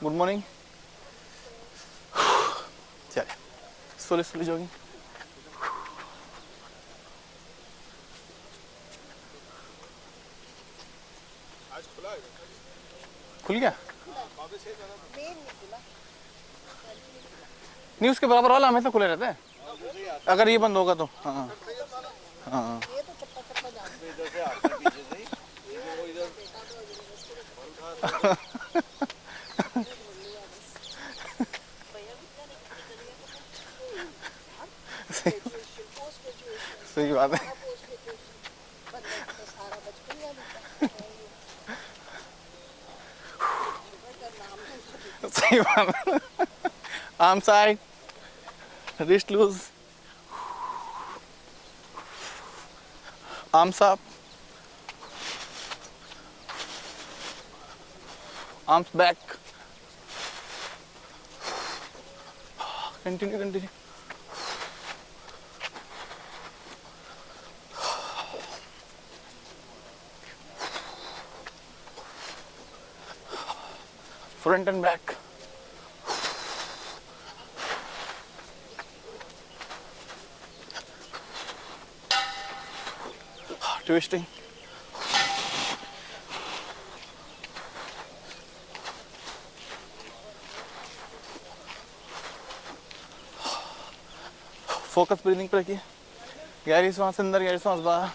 Good morning. चलिए slowly slowly jogging. आज खुला है खुल गया वापस है जाना नहीं, उसके बराबर वाला हमेशा खुले रहता है। अगर ये बंद होगा तो हाँ हाँ। इधर से आता है पीछे से ही वो इधर सही बात है। सही बात है। Arm side, wrist loose, arms up, arms back. Continue continue. Front and back. Twisting. Focus breathing पर रखिए। गहरी सांस अंदर, गहरी सांस बाहर।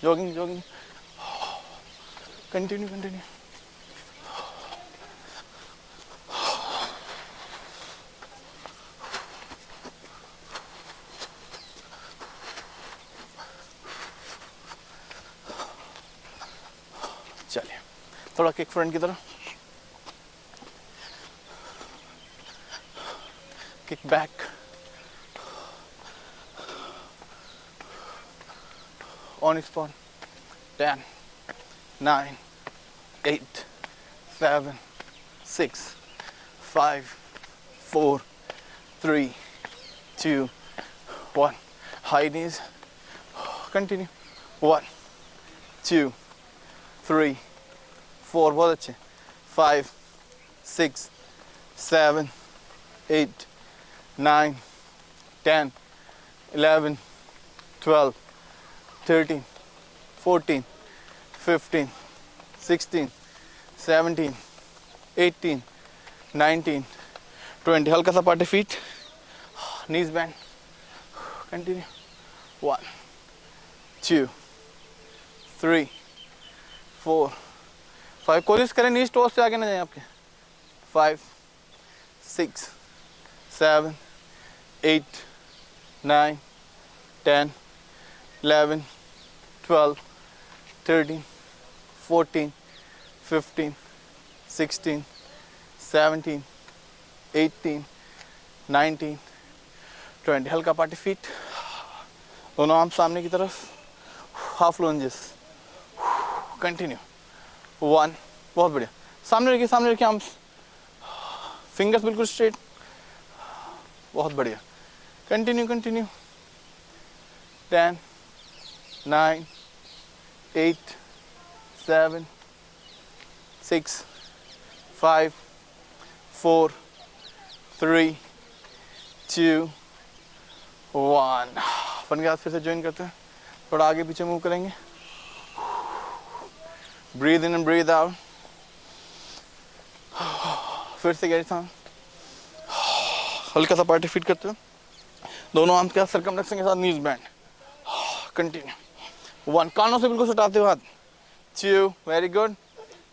Jogging jogging. Continue continue. चलिए थोड़ा किक फ्रंट की तरफ, kick back, on spot. 10 9 8 7 6 5 4 3 2 1। High knees. Continue. 1 2 3 4, बहुत अच्छे। 5 6 7 8 9 10 11 12 13 14 15 16 17 18 19 20। हल्का सा पार्टी फीट, नीज बैंड। कंटिन्यू। 1 2 3 4 5। कोशिश करें नीज टोस से आगे ना जाए आपके। 5 6 7 8 9 10 11 12 13 14 15 16 17 18 19 20। हल्का पार्टी फीट, दोनों आर्म सामने की तरफ, हाफ लंजेस। कंटिन्यू। 1, बहुत बढ़िया। सामने रखिए आर्म्स, फिंगर्स बिल्कुल स्ट्रेट। बहुत बढ़िया। Continue continue. 10 9 8 7 6 5 4 3 2 1। अपन के हाथ फिर से ज्वाइन करते हैं, थोड़ा आगे पीछे मूव करेंगे। Breathe in and breathe out. फिर से गहरी सांस, हल्का सा पार्टी फीट करते हो। दोनों आर्म्स के साथ सर्कमफ्लेक्शन के साथ नीज बैंड। कंटिन्यू। 1, कानों से बिल्कुल सटाते हो हाथ। 2, वेरी गुड।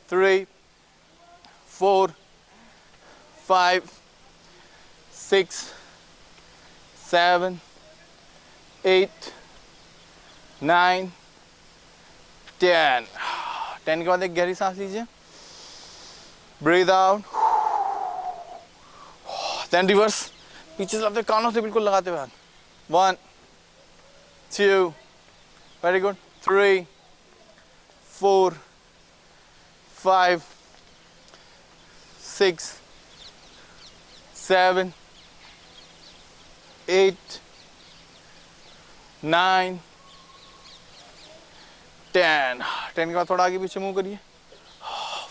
3 4 5 6 7 8 9 10। 10 के बाद एक गहरी सांस लीजिए, ब्रीद आउट। देन रिवर्स, पीछे से लाते कानों से बिल्कुल लगाते हुए हाथ। 1 2, वेरी गुड। 3 4 5 6 7 8 9 10 10 के बाद थोड़ा आगे पीछे मूव करिए,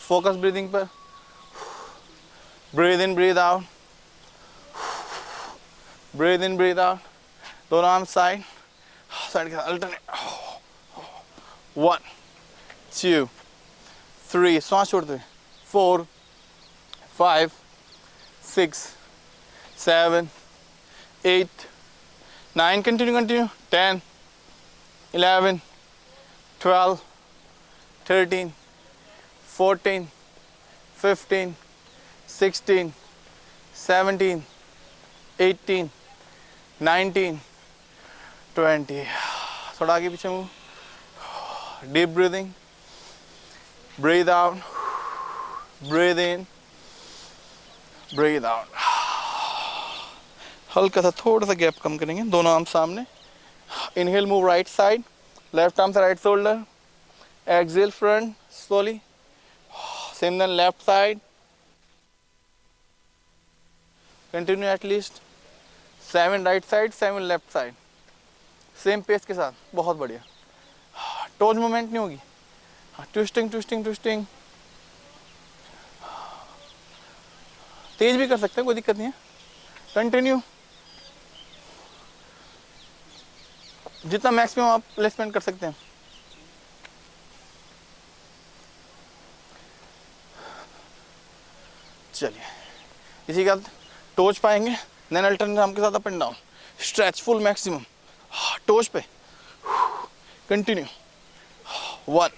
फोकस ब्रीदिंग पर, breathe in breathe out, breathe in breathe out, दोनों आर्म साइड साइड के साथ अल्टरनेट, 1 2 3 सांस छोड़ते हुए, 4 5 6 7 8 9 कंटिन्यू 10 11 12 13 14 15 16 17 18 19 20 थोड़ा आगे पीछे move, deep breathing, breathe out, breathe इन, ब्रीद आउट, हल्का सा थोड़ा सा गैप कम करेंगे, दोनों आर्म सामने, inhale move right side, left arm से right shoulder, exhale front slowly, same then left side, continue at least 7 right side 7 left side, same pace के साथ, बहुत बढ़िया, टोज मूवमेंट नहीं होगी, ट्विस्टिंग ट्विस्टिंग ट्विस्टिंग, तेज भी कर सकते हैं, कोई दिक्कत नहीं है, कंटिन्यू, जितना मैक्सिमम आप प्लेसमेंट कर सकते हैं। चलिए इसी के बाद टोज पाएंगे, देन अल्टरनेट आर्म के साथ up and down, stretch full maximum, toes पे, कंटिन्यू, 1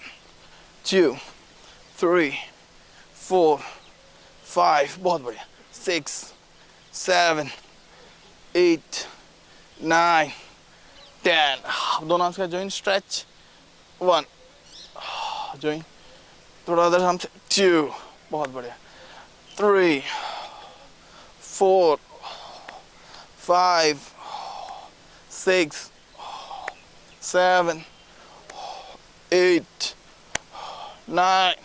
2 3 4 5 बहुत बढ़िया, 6 7 8 9 10 दोनों आर्म्स का जॉइंट स्ट्रेच, 1 जॉइंट, थोड़ा अदर आर्म से, 2 बहुत बढ़िया, 3 4 5 6 7 8 9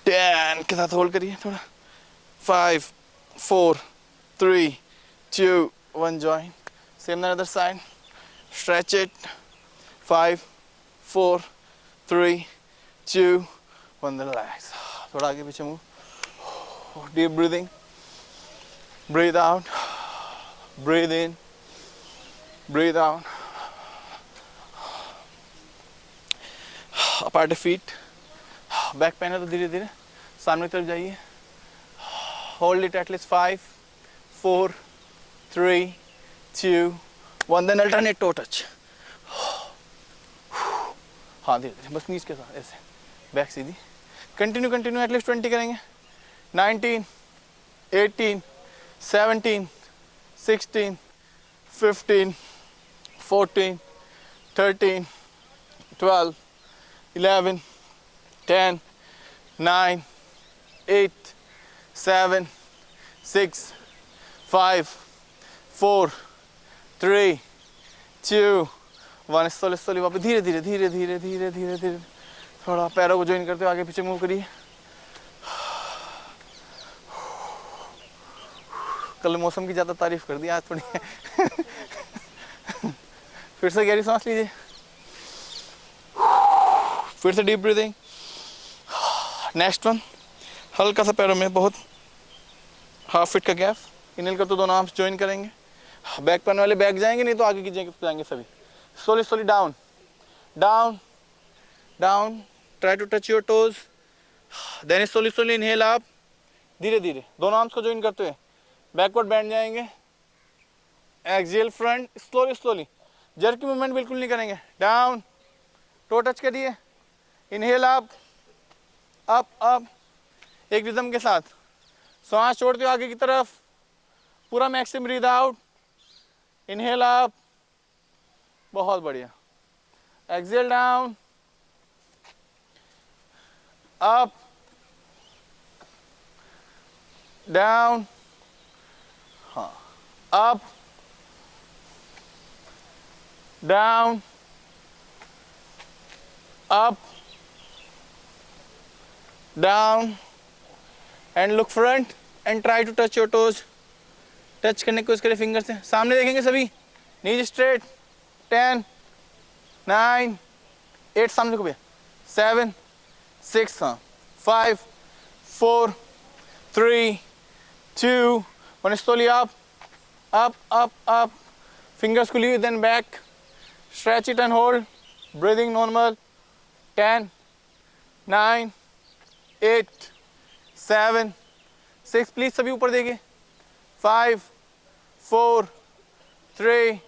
10 के साथ होल्ड करिए थोड़ा, 5 4 3 2 1 join, same than other side, stretch it, 5 4 3 2 1 then relax, थोड़ा आगे पीछे move, deep breathing, breathe out, breathe in, breathe out, apart the feet, back pain है तो धीरे धीरे सामने की तरफ जाइए, hold it at least 5 4 3 2 1 then alternate toe touch, हाँ धीरे धीरे बस नीच के साथ ऐसे, बैक सीधी, कंटिन्यू कंटिन्यू एटलीस्ट 20 करेंगे, 19 18 17 16 15 14 13 12 11 10 9 8 7 6 5 4 3 2 1 स्लोली स्लोली वापस धीरे धीरे धीरे धीरे धीरे धीरे धीरे थोड़ा पैरों को ज्वाइन करते हुए आगे पीछे मूव करिए, कल मौसम की ज़्यादा तारीफ कर दी, आज थोड़ी फिर से गहरी सांस लीजिए, फिर से डीप ब्रीदिंग, नेक्स्ट वन, हल्का सा पैरों में बहुत हाफ फीट का गैप, इनहेल कर तो दोनों आर्म्स ज्वाइन करेंगे, बैक पैन वाले बैक जाएंगे, नहीं तो आगे की जाएंगे सभी, slowly slowly down down down, try to touch your toes, then slowly slowly inhale up, धीरे धीरे दोनों आर्म्स को ज्वाइन करते हुए बैकवर्ड बैंड जाएंगे, exhale front, slowly slowly, jerk की मूवमेंट बिल्कुल नहीं करेंगे, डाउन, टो टच करिए, इनहेल अप अप अप, एक रिदम के साथ, सांस छोड़ते हो आगे की तरफ, पूरा maximum breath out, inhale up, बहुत बढ़िया, एक्सेल डाउन, अप डाउन, हाँ up down up down, and look front and try to touch your toes, touch करने की कोशिश करें फिंगर से, सामने देखेंगे सभी, नीज स्ट्रेट, 10 9 8 सामने देखो भैया, 7 6, हाँ, 5 4 3 2 1, slowly up up up up, fingers squeeze then back, stretch it and hold, breathing normal. 10 9 8 7 6, please सभी ऊपर देखिए, 5 4 3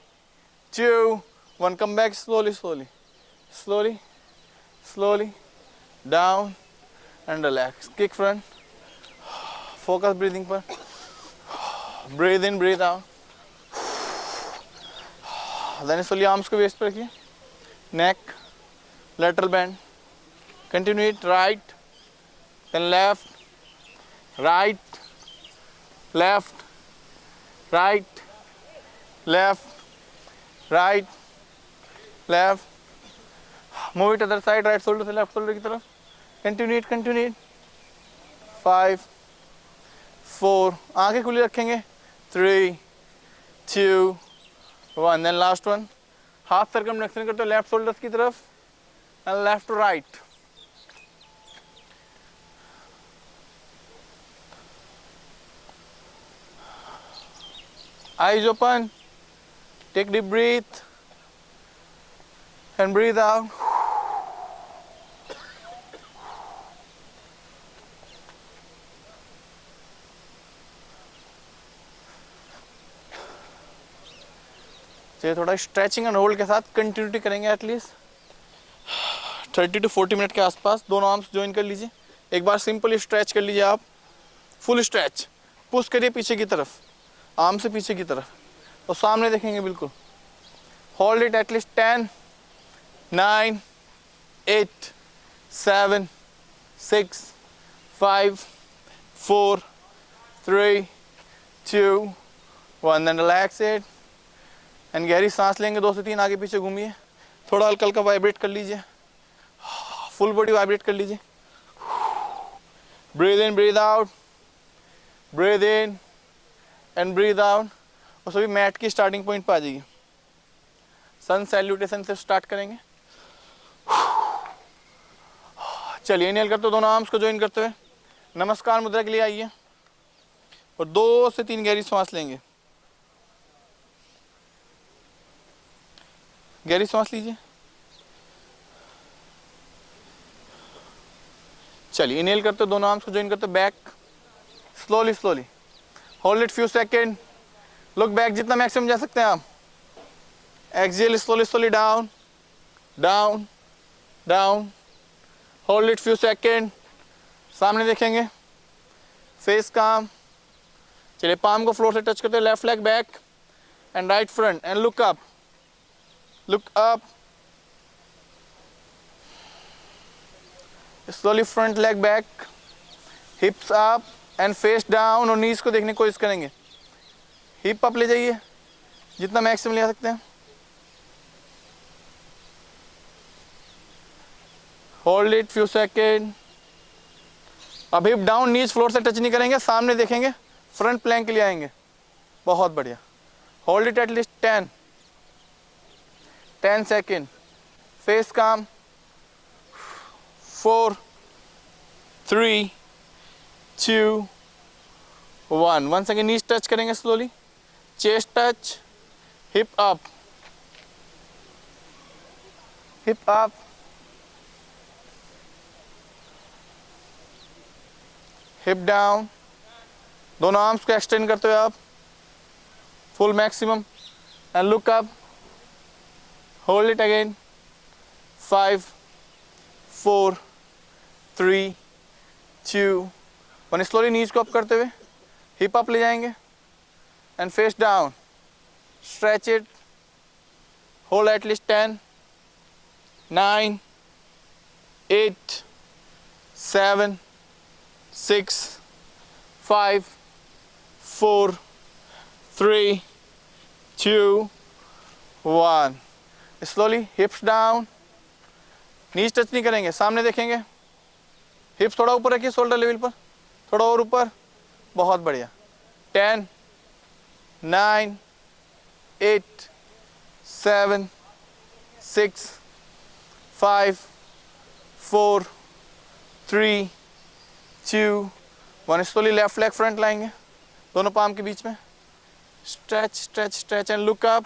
2 1, come back slowly slowly slowly slowly down and relax, kick front, focus breathing पर, breathe in breathe out, then slowly arms को waist पर रखिए, neck lateral bend, continue it, right then left right left right left right left, move it other side, right shoulder से left shoulder की तरफ, continue it 5 4, आंखें खुली रखेंगे, 3 2 1, then last one, हाथ circumflexion करते हो लेफ्ट शोल्डर्स की तरफ and left to right, eyes open, take deep breath and breathe out. चलिए थोड़ा स्ट्रेचिंग एंड होल्ड के साथ कंटिन्यूटी करेंगे, एटलीस्ट 30 to 40 मिनट के आसपास। दोनों आर्म्स ज्वाइन कर लीजिए, एक बार सिंपली स्ट्रेच कर लीजिए आप, फुल स्ट्रेच, पुश करिए पीछे की तरफ, आर्म से पीछे की तरफ और सामने देखेंगे बिल्कुल, hold it at least 10 9 8 7 6 5 4 3 2 1, then relax it and गहरी सांस लेंगे, 2 से 3 आगे पीछे घूमिए, थोड़ा हल्का हल्का वाइब्रेट कर लीजिए, फुल बॉडी वाइब्रेट कर लीजिए, breathe in breathe out, breathe in and breathe out, और सभी मैट की स्टार्टिंग पॉइंट पर आ जाइए। सन सैल्यूटेशन से स्टार्ट करेंगे। चलिए इनहेल करते दोनों आर्म्स को ज्वाइन करते हुए नमस्कार मुद्रा के लिए आइए और 2 से 3 गहरी सांस लेंगे, गहरी सांस लीजिए। चलिए इनहेल करते दोनों आर्म्स को ज्वाइन करते back, slowly slowly, hold it few second, look back जितना मैक्सिमम जा सकते हैं आप, exhale slowly slowly down down down, hold it few second, सामने देखेंगे, फेस काम। चलिए पाम को फ्लोर से टच करते, left leg back and right front end look up, look up, slowly front leg back, hips up and face down, और knees को देखने की कोशिश करेंगे, hip up ले जाइए जितना मैक्सिमम ले सकते हैं, hold it few second, अब hip down, knees फ्लोर से टच नहीं करेंगे, सामने देखेंगे, फ्रंट प्लैंक के लिए आएंगे, बहुत बढ़िया, hold it at least 10 second, face calm, 4 3 2 1, one second, knees touch करेंगे slowly, chest touch, hip up, hip up, hip down, दोनों आर्म्स को एक्सटेंड करते हुए आप full maximum and look up, hold it again, 5 4 3 2 1, slowly knees को up करते हुए hip up ले जाएंगे and face down, stretch it, hold at least 10 9 8 7 6 5 4 3 2 1, slowly हिप्स down, knees touch नहीं करेंगे, सामने देखेंगे, हिप्स थोड़ा ऊपर रखिए शोल्डर लेवल पर, थोड़ा और ऊपर, बहुत बढ़िया, 10 9 8 7 6 5 4 3 2 1। स्लोली लेफ्ट लेग फ्रंट लाएंगे, दोनों पाम के बीच में, stretch stretch stretch and look up.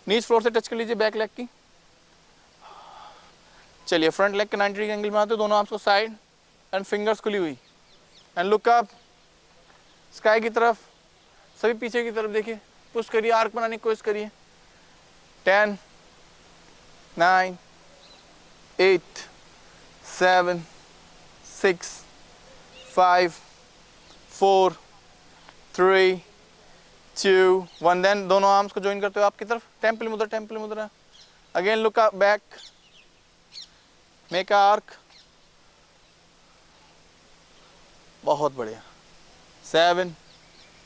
Knees floor से टच कर लीजिए बैक लेग की। चलिए फ्रंट लेग के 90 डिग्री एंगल में आते हो, दोनों आर्म्स को साइड एंड फिंगर्स खुली हुई एंड लुक अप स्काई की तरफ, सभी पीछे की तरफ देखिए, पुश करिए, आर्क बनाने की कोशिश करिए। 10 9 8 7 6 5 4 3 2 1। देन दोनों आर्म्स को ज्वाइन करते हो आपकी तरफ, टेम्पल मुद्रा, टेम्पल मुद्रा। Again look up back, make arc. बहुत बढ़िया। 7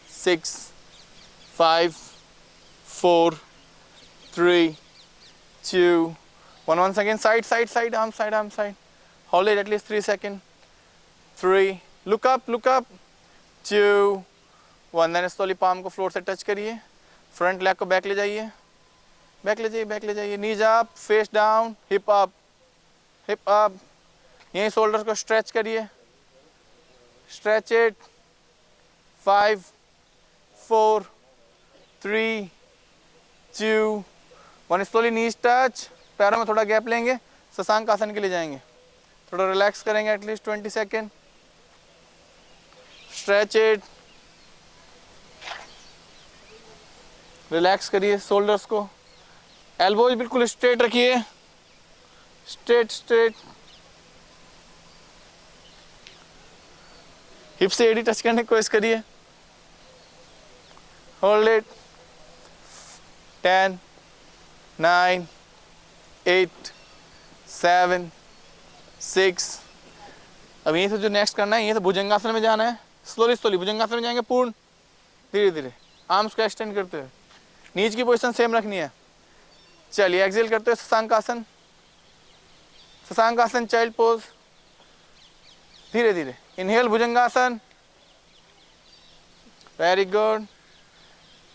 6 5 4 3 2 1। once again side side side arm side arm side, hold it at least 3 seconds। 3 look up 2 1। then slowly palm को फ्लोर से टच करिए, फ्रंट लेग को back ले जाइए, back ले जाइए, बैक ले जाइए। Knees up, face down, hip up, hip up. यहीं शोल्डर को स्ट्रेच करिए, stretch it. 5 4 3 2 1। Slowly knees touch, पैरों में थोड़ा गैप लेंगे, शशांक आसन के लिए जाएंगे, थोड़ा रिलैक्स करेंगे at least 20 second. Stretch it, relax करिए शोल्डर्स को, एल्बोज बिल्कुल स्ट्रेट रखिए, स्ट्रेट स्ट्रेट। हिप से एडी टच करने की कोशिश करिए, होल्ड इट। 10 9 8 7 6। अब यहीं से जो नेक्स्ट करना है, यहीं से भुजंगासन में जाना है। स्लोली स्लोली भुजंगासन में जाएंगे, पूर्ण धीरे धीरे, आर्म्स को एक्सटेंड करते हुए, नीच की पोजीशन सेम रखनी है। चलिए एक्सेल करते हुए शशांकासन, शशांकासन चाइल्ड पोज, धीरे धीरे inhale bhujangasana, very good.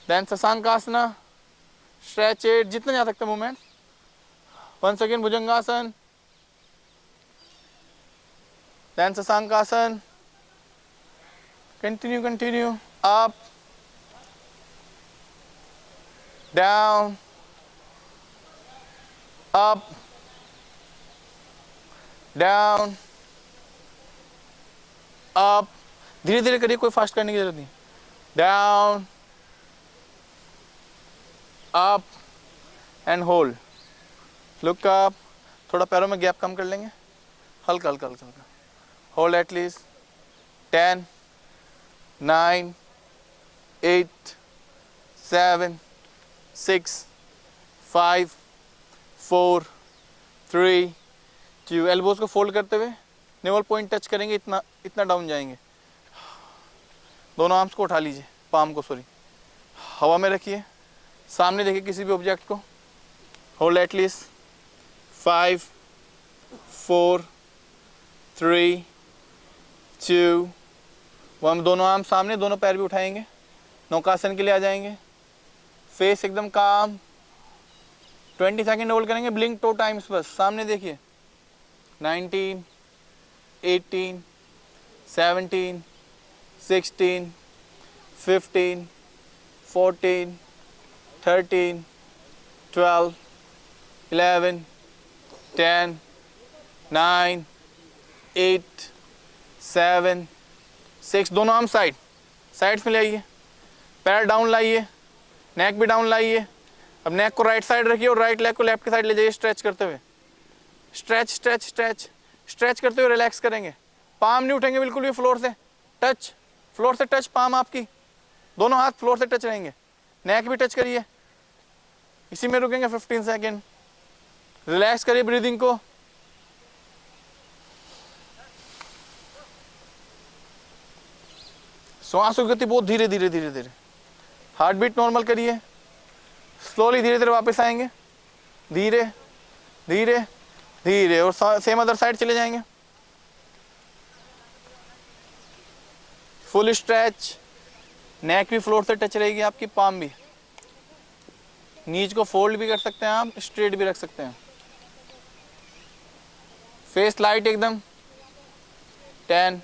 Then shashankasana, stretch it, जितना जा सकता है movement. Once again bhujangasana, then shashankasana, continue continue, up down up down up. धीरे धीरे करिए, कोई फास्ट करने की जरूरत नहीं। Down up and hold, look up. थोड़ा पैरों में गैप कम कर लेंगे, हल्का हल्का हल्का हल्का। Hold at least 10 9 8 7 6 5 4 3 2। एल्बोज को फोल्ड करते हुए नेवल पॉइंट टच करेंगे, इतना इतना डाउन जाएंगे। दोनों आर्म्स को उठा लीजिए, पाम को सॉरी, हवा में रखिए, सामने देखिए किसी भी ऑब्जेक्ट को। Hold at least 5 4 3 2 1। दोनों आर्म सामने, दोनों पैर भी उठाएंगे, नौकासन के लिए आ जाएंगे। फेस एकदम काम, 20 सेकेंड होल्ड करेंगे, ब्लिंक 2 टाइम्स बस, सामने देखिए। 19 18 17 16 15 14 13 12 11 10 9 8 7 6। दोनों आर्म साइड साइड्स में ले आइए, पैर डाउन लाइए, नेक भी डाउन लाइए। अब नेक को राइट साइड रखिए और राइट लेग को लेफ्ट की साइड ले जाइए, स्ट्रेच करते हुए, स्ट्रेच स्ट्रेच स्ट्रेच स्ट्रेच करते हुए रिलैक्स करेंगे। पाम नहीं उठेंगे बिल्कुल भी फ्लोर से, टच फ्लोर से टच, पाम आपकी, दोनों हाथ फ्लोर से टच रहेंगे। नेक भी टच करिए, इसी में रुकेंगे 15 सेकेंड। रिलैक्स करिए ब्रीदिंग को, श्वास की गति बहुत धीरे धीरे धीरे धीरे, हार्ट बीट नॉर्मल करिए। स्लोली धीरे धीरे वापस आएंगे, धीरे धीरे धीरे, और सेम अदर साइड चले जाएंगे। फुल स्ट्रेच, नेक भी फ्लोर से टच रहेगी आपकी, पाम भी। नीज को फोल्ड भी कर सकते हैं आप, स्ट्रेट भी रख सकते हैं। फेस लाइट एकदम। 10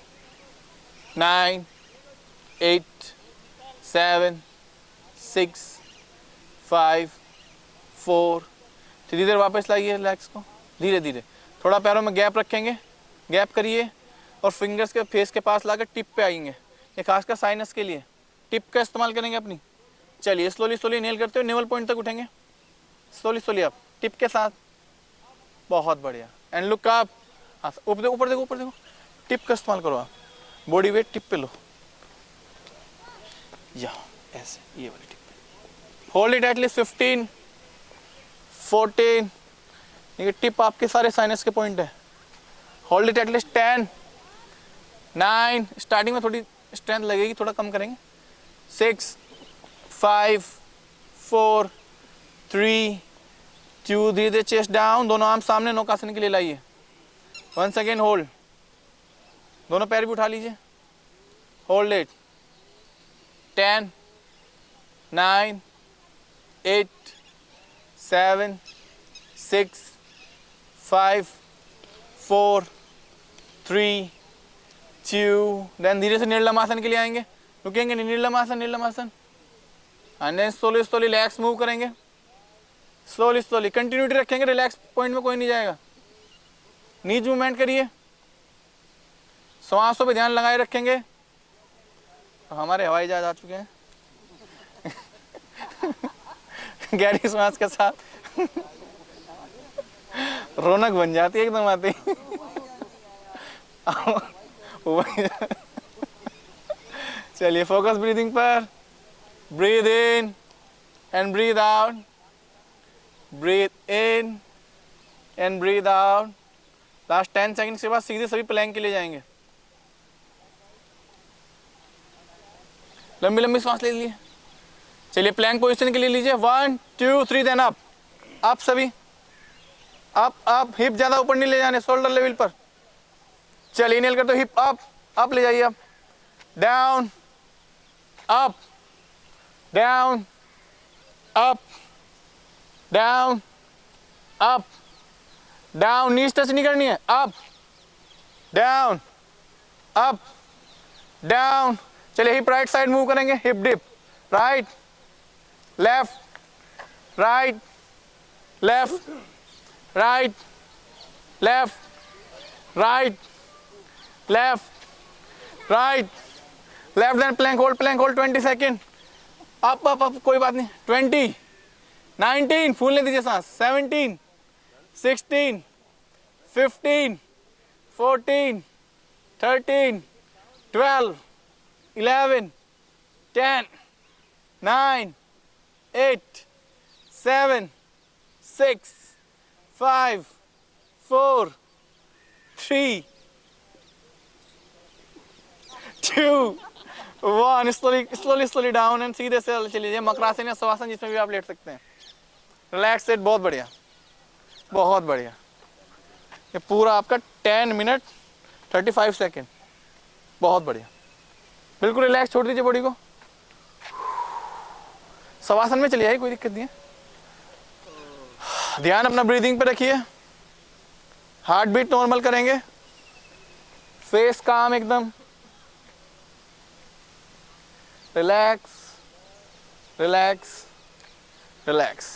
9 8 7 6 5 4। धीरे धीरे वापस लाइए लेग्स को, धीरे धीरे। थोड़ा पैरों में गैप रखेंगे, गैप करिए और फिंगर्स के फेस के पास लाकर टिप पे आएंगे। ये खासकर साइनस के लिए टिप का इस्तेमाल करेंगे अपनी। चलिए स्लोली स्लोली नेल करते हुए नेवल पॉइंट तक उठेंगे। स्लोली स्लोली आप टिप के साथ। बहुत बढ़िया। And look up. ऊपर देखो, ऊपर देखो, ऊपर देखो। टिप का इस्तेमाल करो आप, बॉडी वेट टिप पे लो। या ऐसे, ये वाली टिप पे होल्ड इट एटलीस्ट 15 14। ये टिप आपके सारे साइनस के पॉइंट है। Hold it at least 10 9। स्टार्टिंग में थोड़ी स्ट्रेंथ लगेगी, थोड़ा कम करेंगे। 6 5 4 3 2। धीरे धीरे चेस्ट डाउन, दोनों आर्म सामने नौकासन के लिए लाइए। वंस अगेन होल्ड, दोनों पैर भी उठा लीजिए। Hold it 10 9 8 7 6 5 4 3 2। देन धीरे से निर्लमासन के लिए आएंगे, रुकेंगे नहीं। निर्लमासन, निर्लमासन। And then slowly slowly relax move करेंगे। स्लोली स्लोली कंटिन्यूटी रखेंगे, रिलैक्स पॉइंट में कोई नहीं जाएगा। नीज मूवमेंट करिए, श्वासों पे ध्यान लगाए रखेंगे। तो हमारे हवाई जहाज आ चुके हैं गहरी श्वास के साथ रौनक बन जाती है एकदम आती चलिए फोकस ब्रीदिंग पर। Breathe in and breathe out, breathe in and breathe out. Last 10 second के बाद सीधे सभी प्लैंक के लिए जाएंगे। लंबी लंबी सांस ले लीजिए। चलिए प्लैंक पोजीशन के लिए लीजिए। 1 2 3 देन अप। अप सभी, अप अप। हिप ज्यादा ऊपर नहीं ले जाने, शोल्डर लेवल पर। चलिए इनहेल करते हिप अप, अप ले जाइए आप। Down up down up down up down. Knees touch नहीं करनी है। Up down up down. चलिए हिप राइट साइड मूव करेंगे। Hip dip, right left right left right left right left right left. Then plank hold, plank hold 20 second. Up up up, कोई बात नहीं। 20 19, फूलने दीजिए सांस। 17 16 15 14 13 12 11 10 9 8 7 6 5 4 3 2 1। स्लोली स्लोली डाउन एंड सीधे से चलिए मकरासन या शवासन, जिसमें भी आप लेट सकते हैं। Relax it. बहुत बढ़िया, बहुत बढ़िया। ये पूरा आपका 10 मिनट 35 सेकेंड। बहुत बढ़िया, बिल्कुल रिलैक्स छोड़ दीजिए बॉडी को। शवासन में चलिए, कोई दिक्कत नहीं है। ध्यान अपना ब्रीदिंग पे रखिए। हार्ट बीट नॉर्मल करेंगे। फेस काम एकदम। Relax relax relax.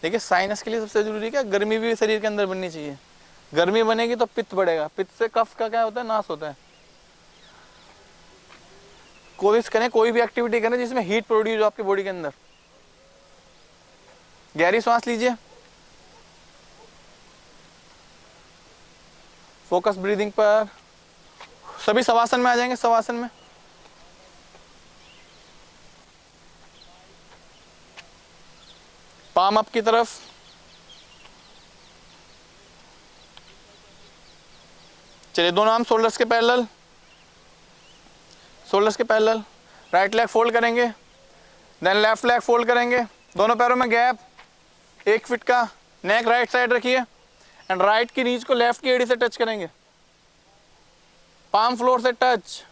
देखिए साइनस के लिए सबसे जरूरी क्या, गर्मी भी शरीर के अंदर बननी चाहिए। गर्मी बनेगी तो पित्त बढ़ेगा, पित्त से कफ का क्या होता है, नाश होता है। कोशिश करें कोई भी एक्टिविटी करें जिसमें हीट प्रोड्यूस हो आपकी बॉडी के अंदर। गहरी सांस लीजिए। फोकस ब्रीदिंग पर। सभी शवासन में आ जाएंगे। शवासन में पाम अप की तरफ। चलिए दोनों आर्म शोल्डर्स के पैरेलल, शोल्डर्स के पैरेलल। राइट लेग फोल्ड करेंगे, देन लेफ्ट लेग फोल्ड करेंगे। दोनों पैरों में गैप 1 फीट का। नेक राइट साइड रखिए एंड राइट की नीज को लेफ्ट की एड़ी से टच करेंगे। पाम फ्लोर से टच।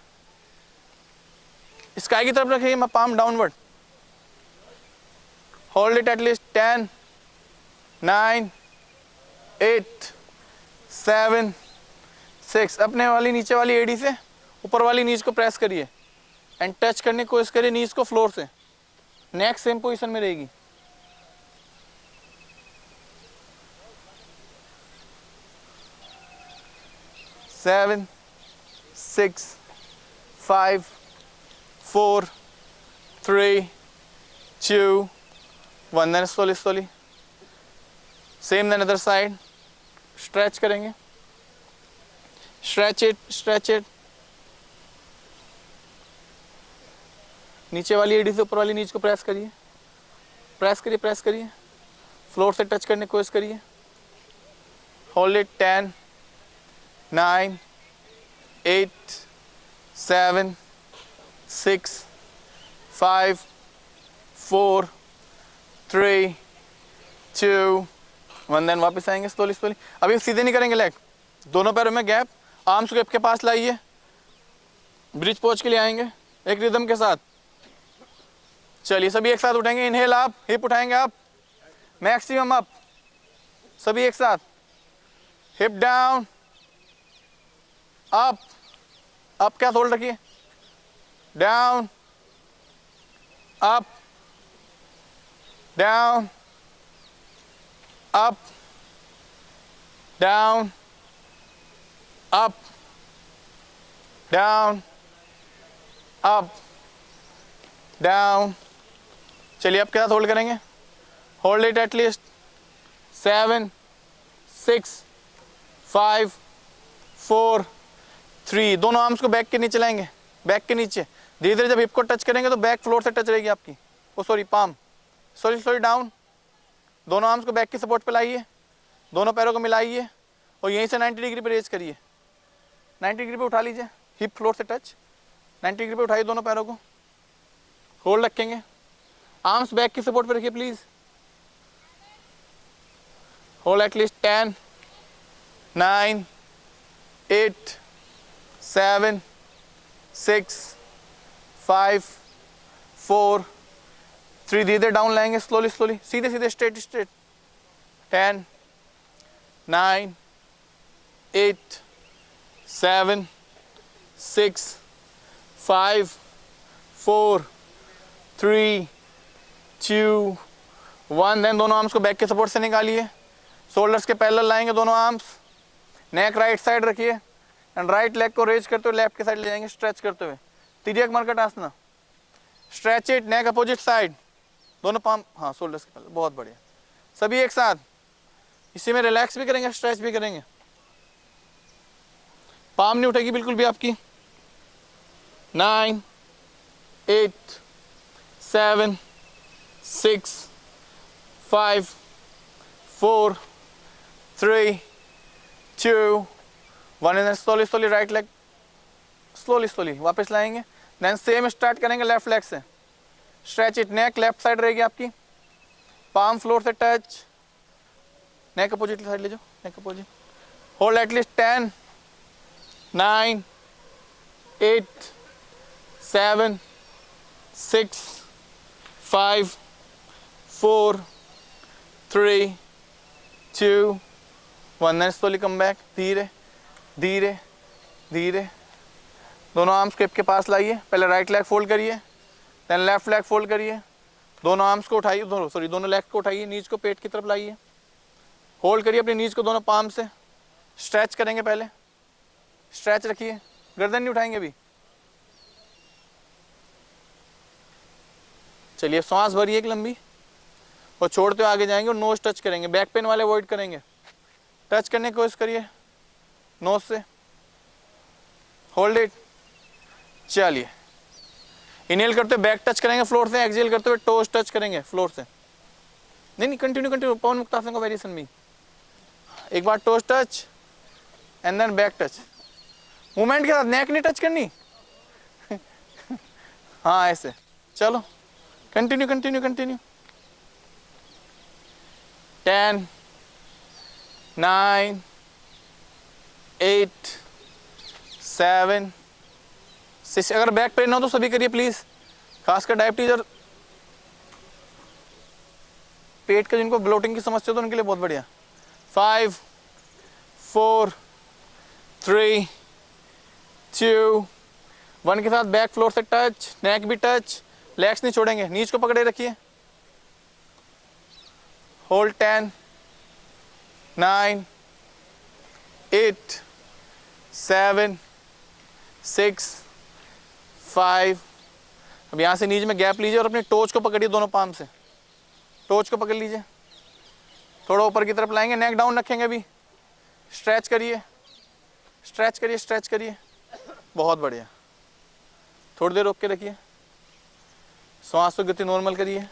स्काई की तरफ रखिए, palm downward. Hold it at least 10 9 8 7 6। अपने वाली नीचे वाली एडी से ऊपर वाली नीज को प्रेस करिए एंड टच करने की कोशिश करिए नीज को फ्लोर से। नेक सेम पोजीशन में रहेगी। 7 6 5 4 3 2 1। then slowly same then other side। Stretch करेंगे, स्ट्रेच इट। नीचे वाली एडी से ऊपर वाली नीच को प्रेस करिए, प्रेस करिए। फ्लोर से टच करने की कोशिश करिए। Hold it. 10 9 8 7 6 5 4 3 2 1। देन वापस आएंगे स्लोली। अभी सीधे नहीं करेंगे लेग, दोनों पैरों में गैप, आर्म्स को हिप के पास लाइए। ब्रिज पोज के लिए आएंगे एक रिदम के साथ। चलिए सभी एक साथ उठेंगे। इनहेल अप, हिप उठाएंगे अप, मैक्सिमम अप। सभी एक साथ। हिप डाउन, अप, अप क्या होल्ड रखिए, down, up, down, up, down, up, down, up, down. चलिए अब क्या होल्ड करेंगे, होल्ड इट एटलीस्ट 7 6 5 4 3। दोनों आर्म्स को बैक के नीचे लाएंगे, बैक के नीचे। धीरे धीरे जब हिप को टच करेंगे तो बैक फ्लोर से टच रहेगी आपकी। ओ सॉरी, पाम। Sorry down. दोनों आर्म्स को बैक की सपोर्ट पे लाइए, दोनों पैरों को मिलाइए और यहीं से 90 डिग्री पे रेज करिए। 90 डिग्री पे उठा लीजिए, हिप फ्लोर से टच। 90 डिग्री पे उठाइए दोनों पैरों को, होल्ड रखेंगे। आर्म्स बैक की सपोर्ट पे रखिए प्लीज। Hold at least 10 9 8 7 6 5 4 3। धीरे डाउन लाएंगे स्लोली, सीधे स्ट्रेट। 10 9 8 7 6 5 4 3 2 1। देन दोनों आर्म्स को बैक के सपोर्ट से निकालिए, शोल्डर्स के पैरेलल लाएंगे दोनों आर्म्स। नेक राइट साइड रखिए एंड राइट लेग को रेज करते हुए लेफ्ट के साइड ले जाएंगे, स्ट्रेच करते हुए। Tiryak markatasana. Stretch it, neck opposite side, दोनों पाम, हाँ शोल्डर्स के पैरेलल। बहुत बढ़िया। सभी एक साथ। इसी में रिलैक्स भी करेंगे, स्ट्रेच भी करेंगे। पाम नहीं उठेगी बिल्कुल भी आपकी। 9 8 7 6 5 4 3 2 1। And slowly right leg slowly वापस लाएंगे। देन सेम स्टार्ट करेंगे लेफ्ट लेग से। Stretch it, neck left side रहेगी आपकी, पाम फ्लोर से टच। नेक अपोजिट साइड ले जाओ, नेक opposite. Hold at least 10 9 8 7 6 5 4 3 2 1। Then slowly come back. धीरे धीरे दोनों आर्म्स को हिप के पास लाइए। पहले राइट लेग फोल्ड करिए, देन लेफ्ट लेग फोल्ड करिए। दोनों आर्म्स को उठाइए, दोनों लेग को उठाइए, नीज को पेट की तरफ लाइए। होल्ड करिए अपनी नीज को दोनों पाम से। स्ट्रेच करेंगे, पहले स्ट्रेच रखिए, गर्दन नहीं उठाएंगे अभी। चलिए सांस भरिए एक लंबी और छोड़ते हुए आगे जाएंगे और नोज टच करेंगे। बैक पेन वाले अवॉइड करेंगे। टच करने की कोशिश करिए नोज से। Hold it. चलिए इनहेल करते हुए बैक टच करेंगे फ्लोर से, एक्सहेल करते हुए टोज टच करेंगे फ्लोर से। नहीं कंटिन्यू पवन मुक्तासन का वेरिएशन भी। एक बार toes touch and then back touch. Movement के साथ, नेक नहीं टच करनी। हाँ ऐसे। चलो कंटिन्यू 10 9 8 7 6। अगर बैक पेन हो तो सभी करिए प्लीज, खासकर डायबिटीज और पेट के जिनको ब्लोटिंग की समस्या हो तो उनके लिए बहुत बढ़िया। 5 4 3 2 1 के साथ बैक फ्लोर से टच, नेक भी टच, लेग्स नहीं छोड़ेंगे, नीज को पकड़े रखिए। होल्ड 10 9 8 7 6 5। अब यहाँ से नीचे में गैप लीजिए और अपने टोच को पकड़िए, दोनों पाम से टोच को पकड़ लीजिए, थोड़ा ऊपर की तरफ लाएंगे, नेक डाउन रखेंगे। अभी स्ट्रेच करिए, स्ट्रेच करिए, स्ट्रेच करिए, बहुत बढ़िया। थोड़ी देर रोक के रखिए, श्वास को गति नॉर्मल करिए।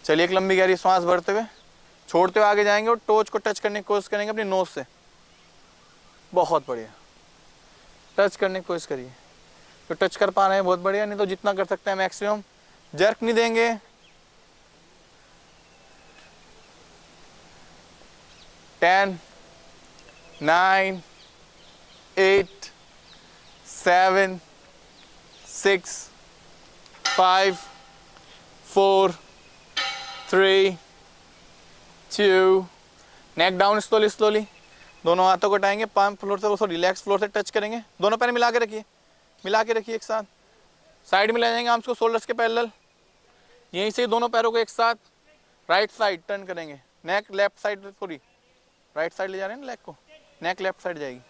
चलिए, एक लंबी गहरी श्वास भरते हुए छोड़ते हुए आगे जाएंगे और टोच को टच करने की कोशिश करेंगे अपनी नोज से। बहुत बढ़िया, टच करने की कोशिश करिए, तो टच कर पा रहे हैं बहुत बढ़िया, नहीं तो जितना कर सकते हैं मैक्सिमम। जर्क नहीं देंगे। 10 9 8 7 6 5 4 3 2। नेक डाउन, स्लोली स्लोली। दोनों हाथों को उठाएंगे, पाम फ्लोर से, वो रिलैक्स फ्लोर से टच करेंगे। दोनों पैर मिला के रखिए, मिला के रखिए एक साथ। साइड में ले जाएंगे आर्म्स को शोल्डर्स के पैरेलल। यहीं से दोनों पैरों को एक साथ राइट साइड टर्न करेंगे। नेक लेफ्ट साइड, पूरी राइट साइड ले जा रहे हैं ना लेग को, नेक लेफ्ट साइड जाएगी।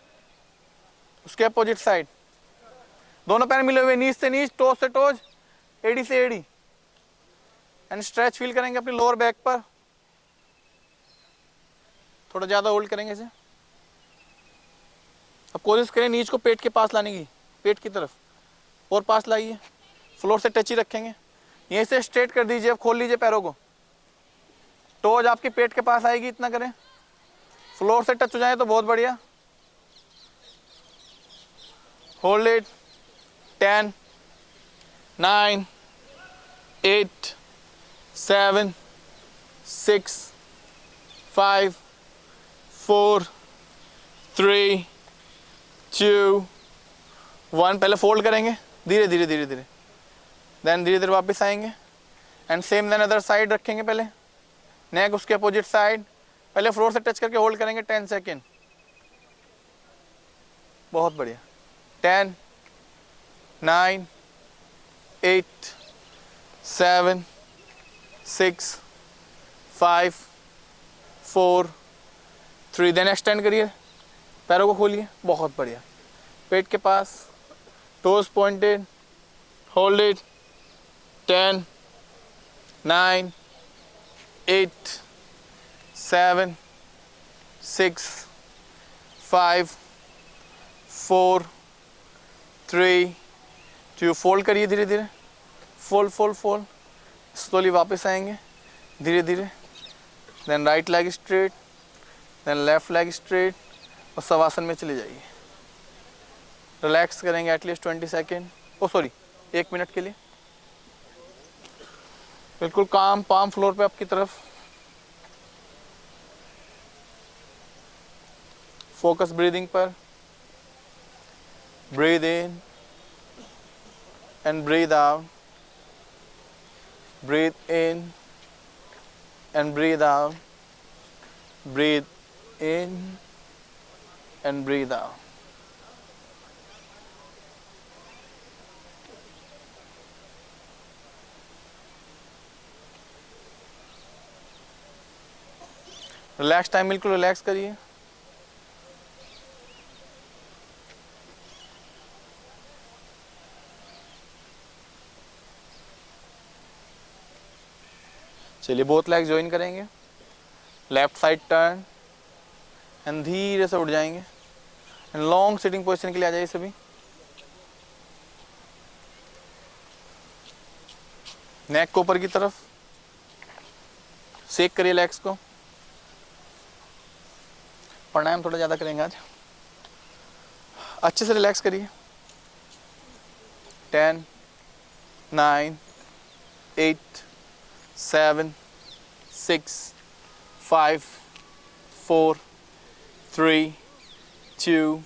उसके अपोजिट साइड दोनों पैर मिले हुए, नीज से नीज, टोज से टोज, एडी से एडी। एंड स्ट्रेच फील करेंगे अपनी लोअर बैक पर। थोड़ा ज्यादा होल्ड करेंगे इसे। अब कोशिश करें नीज को पेट के पास लाने की, पेट की तरफ और पास लाइए। फ्लोर से टच ही रखेंगे, यहीं से स्ट्रेट कर दीजिए। अब खोल लीजिए पैरों को, टोज आपके पेट के पास आएगी, इतना करें। फ्लोर से टच हो जाए तो बहुत बढ़िया। Hold it. 10 9 8 7 6 5 4 3 2 1। पहले फोल्ड करेंगे धीरे धीरे धीरे धीरे, देन धीरे धीरे वापस आएंगे। And same then other side रखेंगे। पहले नेक उसके अपोजिट साइड, पहले फ्लोर से टच करके होल्ड करेंगे 10 सेकेंड। बहुत बढ़िया। 10 9 8 7 6 5 4 3। देन एक्सटेंड करिए, पैरों को खोलिए, बहुत बढ़िया। पेट के पास, toes pointed, hold it. 10 9 8 7 6 5 4 3 2। Fold करिए धीरे धीरे, फोल्ड फोल्ड फोल्ड। स्लोली वापस आएंगे धीरे धीरे। Then right leg straight, then left leg straight, और शवासन में चले जाइए। रिलैक्स करेंगे at least 20 second, oh sorry 1 minute के लिए। बिल्कुल काम, पाम फ्लोर पे आपकी तरफ। फोकस ब्रीदिंग पर। Breathe in and breathe out, breathe in and breathe out, breathe in and breathe out. Relax time, बिल्कुल रिलैक्स करिए। चलिए, बोथ लेग ज्वाइन करेंगे। लेफ्ट साइड टर्न एंड धीरे से उठ जाएंगे। एंड लॉन्ग सिटिंग पोजीशन के लिए आ जाइए सभी। नेक को ऊपर की तरफ, शेक करिए लेग्स को। प्राणायाम थोड़ा ज़्यादा करेंगे आज। अच्छे से रिलैक्स करिए। 10 9 8 7 6 5 4 3 2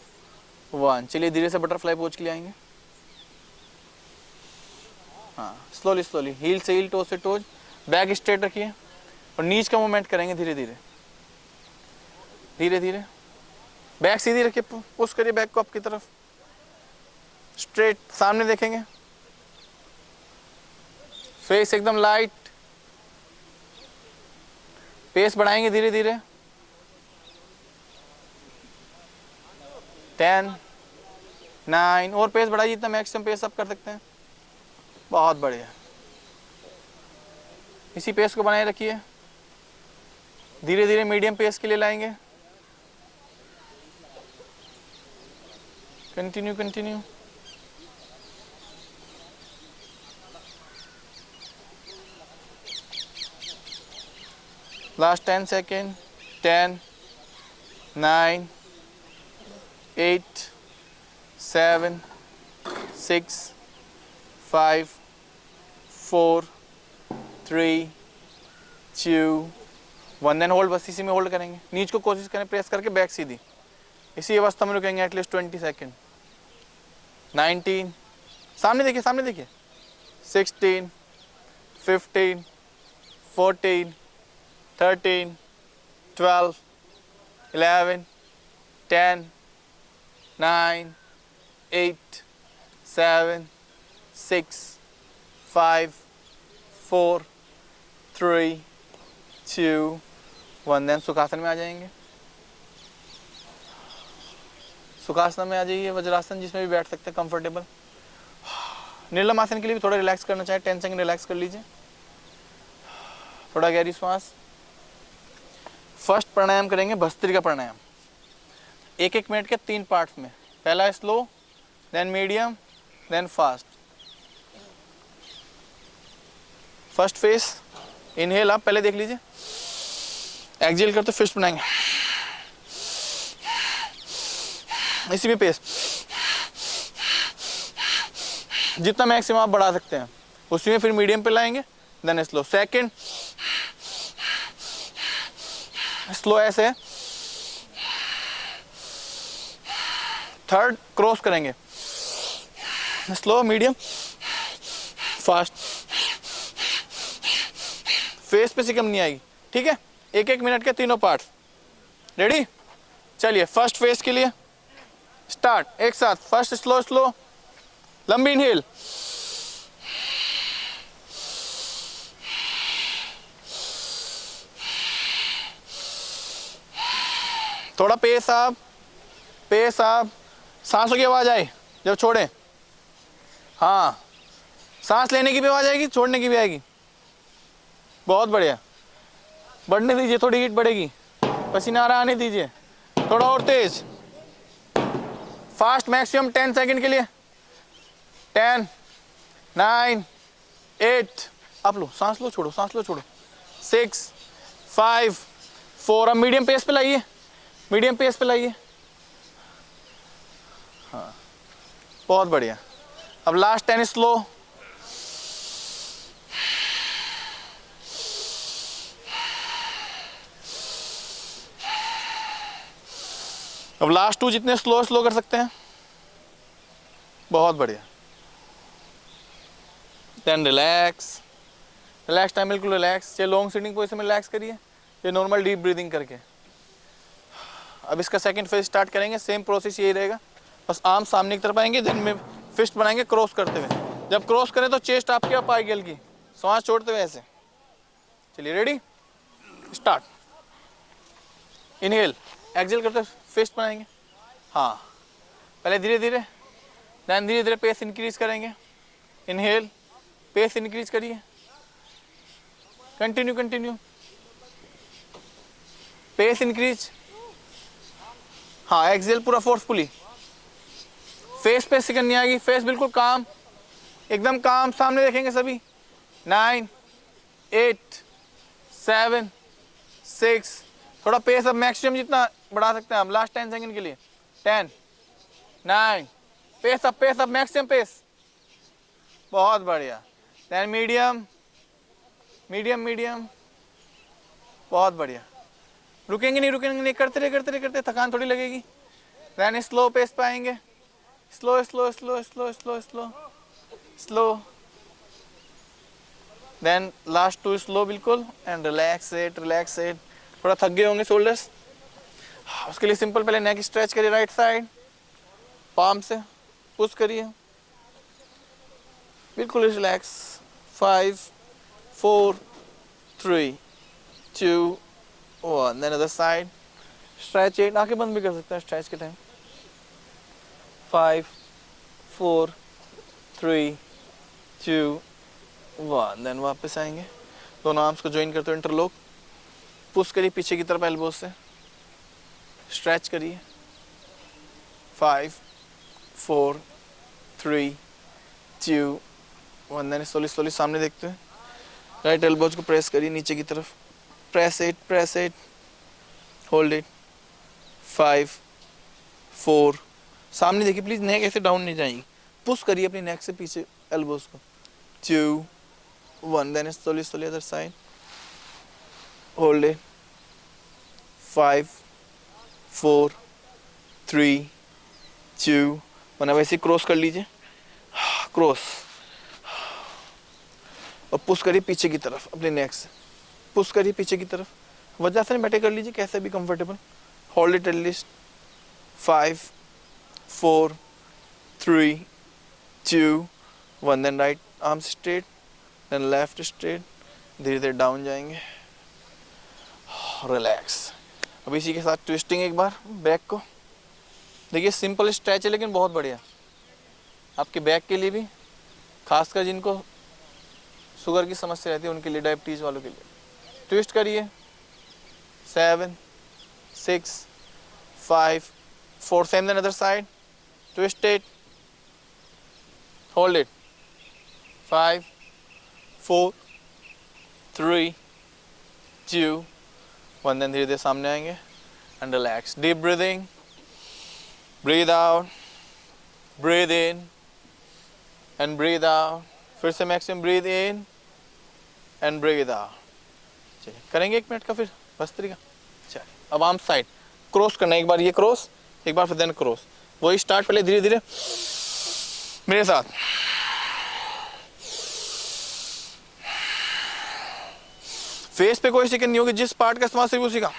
1। चलिए धीरे से बटरफ्लाई पोज के लिए आएंगे। हाँ, स्लोली स्लोली, हील से हील, टोज से टोज, बैक स्ट्रेट रखिए और नीज का मूवमेंट करेंगे धीरे धीरे। धीरे धीरे बैक सीधी रखिए, पुश करिए बैक को आपकी तरफ, स्ट्रेट सामने देखेंगे, फेस एकदम लाइट, पेस बढ़ाएंगे धीरे धीरे। 10 9 और पेस बढ़ाइए, जितना मैक्सिमम पेस आप कर सकते हैं। बहुत बढ़िया, इसी पेस को बनाए रखिए, धीरे धीरे मीडियम पेस के लिए लाएंगे। Continue continue. Last 10 second. 10 9 8 7 6 5 4 3 2 1। Then hold, बस इसी में होल्ड करेंगे। नीच को कोशिश करें प्रेस करके, बैक सीधी, इसी अवस्था में रुकेंगे एटलीस्ट 20 सेकेंड। 19, सामने देखिए, सामने देखिए। 16 15 14 13 12 11 10 9 8 7 6 5 4 3 2 1। देन सुखासन में आ जाएंगे। सुखासन में आ जाइए, वज्रासन जिसमें भी बैठ सकते हैं कंफर्टेबल। निर्लम आसन के लिए भी थोड़ा रिलैक्स करना चाहे, 10 सेकंड रिलैक्स कर लीजिए, थोड़ा गहरी श्वास। फर्स्ट प्राणायाम करेंगे भस्त्रिका प्राणायाम, 1-1 मिनट के 3 पार्ट्स में। पहला slow, then medium, then fast. First phase, inhale आप पहले देख लीजिए, एक्सहेल करते फिस्ट बनाएंगे, इसी में पेस जितना मैक्सिमम आप बढ़ा सकते हैं, उसी में फिर मीडियम पे लाएंगे, देन स्लो। सेकंड स्लो ऐसे, थर्ड क्रॉस करेंगे, स्लो मीडियम फास्ट। फेस पे से कम नहीं आएगी, ठीक है। 1-1 मिनट के तीनों पार्ट्स। रेडी? चलिए फर्स्ट फेस के लिए स्टार्ट। एक साथ फर्स्ट स्लो स्लो, लंबी इनहेल, थोड़ा पेस आप, पेस आप, सांसों की आवाज आए जब छोड़े। हाँ, सांस लेने की भी आवाज आएगी, छोड़ने की भी आएगी। बहुत बढ़िया, बढ़ने दीजिए, थोड़ी हीट बढ़ेगी, पसीना आ रहा आने दीजिए, थोड़ा और तेज, फास्ट, मैक्सिमम 10 सेकंड के लिए। 10 9 8, आप लो, सांस लो, छोड़ो, सांस लो, छोड़ो। 6 5 4। अब मीडियम पेस पे लाइए, मीडियम पेस पे लाइए। हाँ, बहुत बढ़िया। अब लास्ट 10 स्लो। अब लास्ट 2 जितने स्लो स्लो कर सकते हैं। बहुत बढ़िया। देन रिलैक्स, रिलैक्स टाइम बिल्कुल रिलैक्स। ये लॉन्ग सिटिंग पोजीशन में रिलैक्स करिए, ये नॉर्मल डीप ब्रीदिंग करके। अब इसका सेकंड फेज स्टार्ट करेंगे, सेम प्रोसेस यही रहेगा, बस आर्म सामने की तरफ आएंगे, देन में फिस्ट बनाएंगे क्रॉस करते हुए। जब क्रॉस करें तो चेस्ट आपके अप आएगी हल्की, सांस छोड़ते हुए ऐसे। चलिए रेडी, स्टार्ट। इनहेल, एक्सहेल करते फिस्ट बनाएंगे। हाँ, पहले धीरे धीरे, देन धीरे धीरे पेस इंक्रीज करेंगे। इनहेल, पेस इंक्रीज करिए, कंटिन्यू कंटिन्यू, पेस इंक्रीज। हाँ, एक्सहेल पूरा फोर्सफुली, फेस पे सिकन नहीं आएगी, फेस बिल्कुल काम, एकदम काम, सामने देखेंगे सभी। 9 8 7 6, थोड़ा पेस अब मैक्सिमम जितना बढ़ा सकते हैं हम, लास्ट 10 सेकंड के लिए। 10 9, पेस अब मैक्सिमम पेस। बहुत बढ़िया। देन मीडियम मीडियम मीडियम, बहुत बढ़िया। रुकेंगे नहीं, करते रहे, थकान थोड़ी लगेगी। देन स्लो पेस पे आएंगे, slow slow slow slow slow slow slow. Then last 2 slow बिल्कुल, एंड रिलैक्स इट। थोड़ा थक गए होंगे शोल्डर्स, उसके लिए सिंपल, पहले नेक स्ट्रेच करिए राइट साइड, पाम से पुश करिए, बिल्कुल relax. 5 4 3 2 1, then other side, stretch it, आंखें बंद भी कर सकते हैं स्ट्रेच के टाइम। 5 4 3 2 1, देन वापस आएंगे, दोनों आर्म्स को ज्वाइन करते हुए इंटरलॉक, पुश करिए पीछे की तरफ एल्बो से, स्ट्रेच करिए। 5 4 3 2 1, देन स्लोली सामने देखते हैं, राइट एल्बोज को प्रेस करिए नीचे की तरफ, प्रेस इट, होल्ड इट। 5 4, सामने देखिए प्लीज, नेक ऐसे डाउन नहीं जाएगी, पुश करिए अपनी नेक से पीछे एल्बोज को। 2 1, then slowly other side, hold it. 5 4 3 2 1, अब ऐसे क्रॉस कर लीजिए, क्रॉस, और पुश करिए पीछे की तरफ अपने नेक से, पुश करिए पीछे की तरफ, वज्रासन बैठे कर लीजिए कैसे भी comfortable, hold it at least. 5 4 3 2 1, then right arm straight, then left straight, धीरे धीरे डाउन जाएंगे, रिलैक्स। अब इसी के साथ ट्विस्टिंग एक बार बैक को, देखिए सिंपल स्ट्रेच है लेकिन बहुत बढ़िया आपके बैक के लिए भी, खासकर जिनको शुगर की समस्या रहती है उनके लिए, डायबिटीज वालों के लिए। ट्विस्ट करिए। 7 6 5 4, same then other side, twist it, hold it. 5 4 3 2 1, then धीरे धीरे सामने आएंगे and relax. Deep breathing, breathe out, breathe in and breathe out, फिर से maximum breathe in and breathe out. चलिए करेंगे 1 मिनट का फिर भस्त्रिका। चलिए अब आर्म साइड क्रॉस करना, एक बार ये क्रॉस, एक बार फिर देन क्रॉस, वही स्टार्ट, पहले धीरे धीरे मेरे साथ। फेस पे कोई सेकंड नहीं होगी, जिस पार्ट का इस्तेमाल सिर्फ उसी का।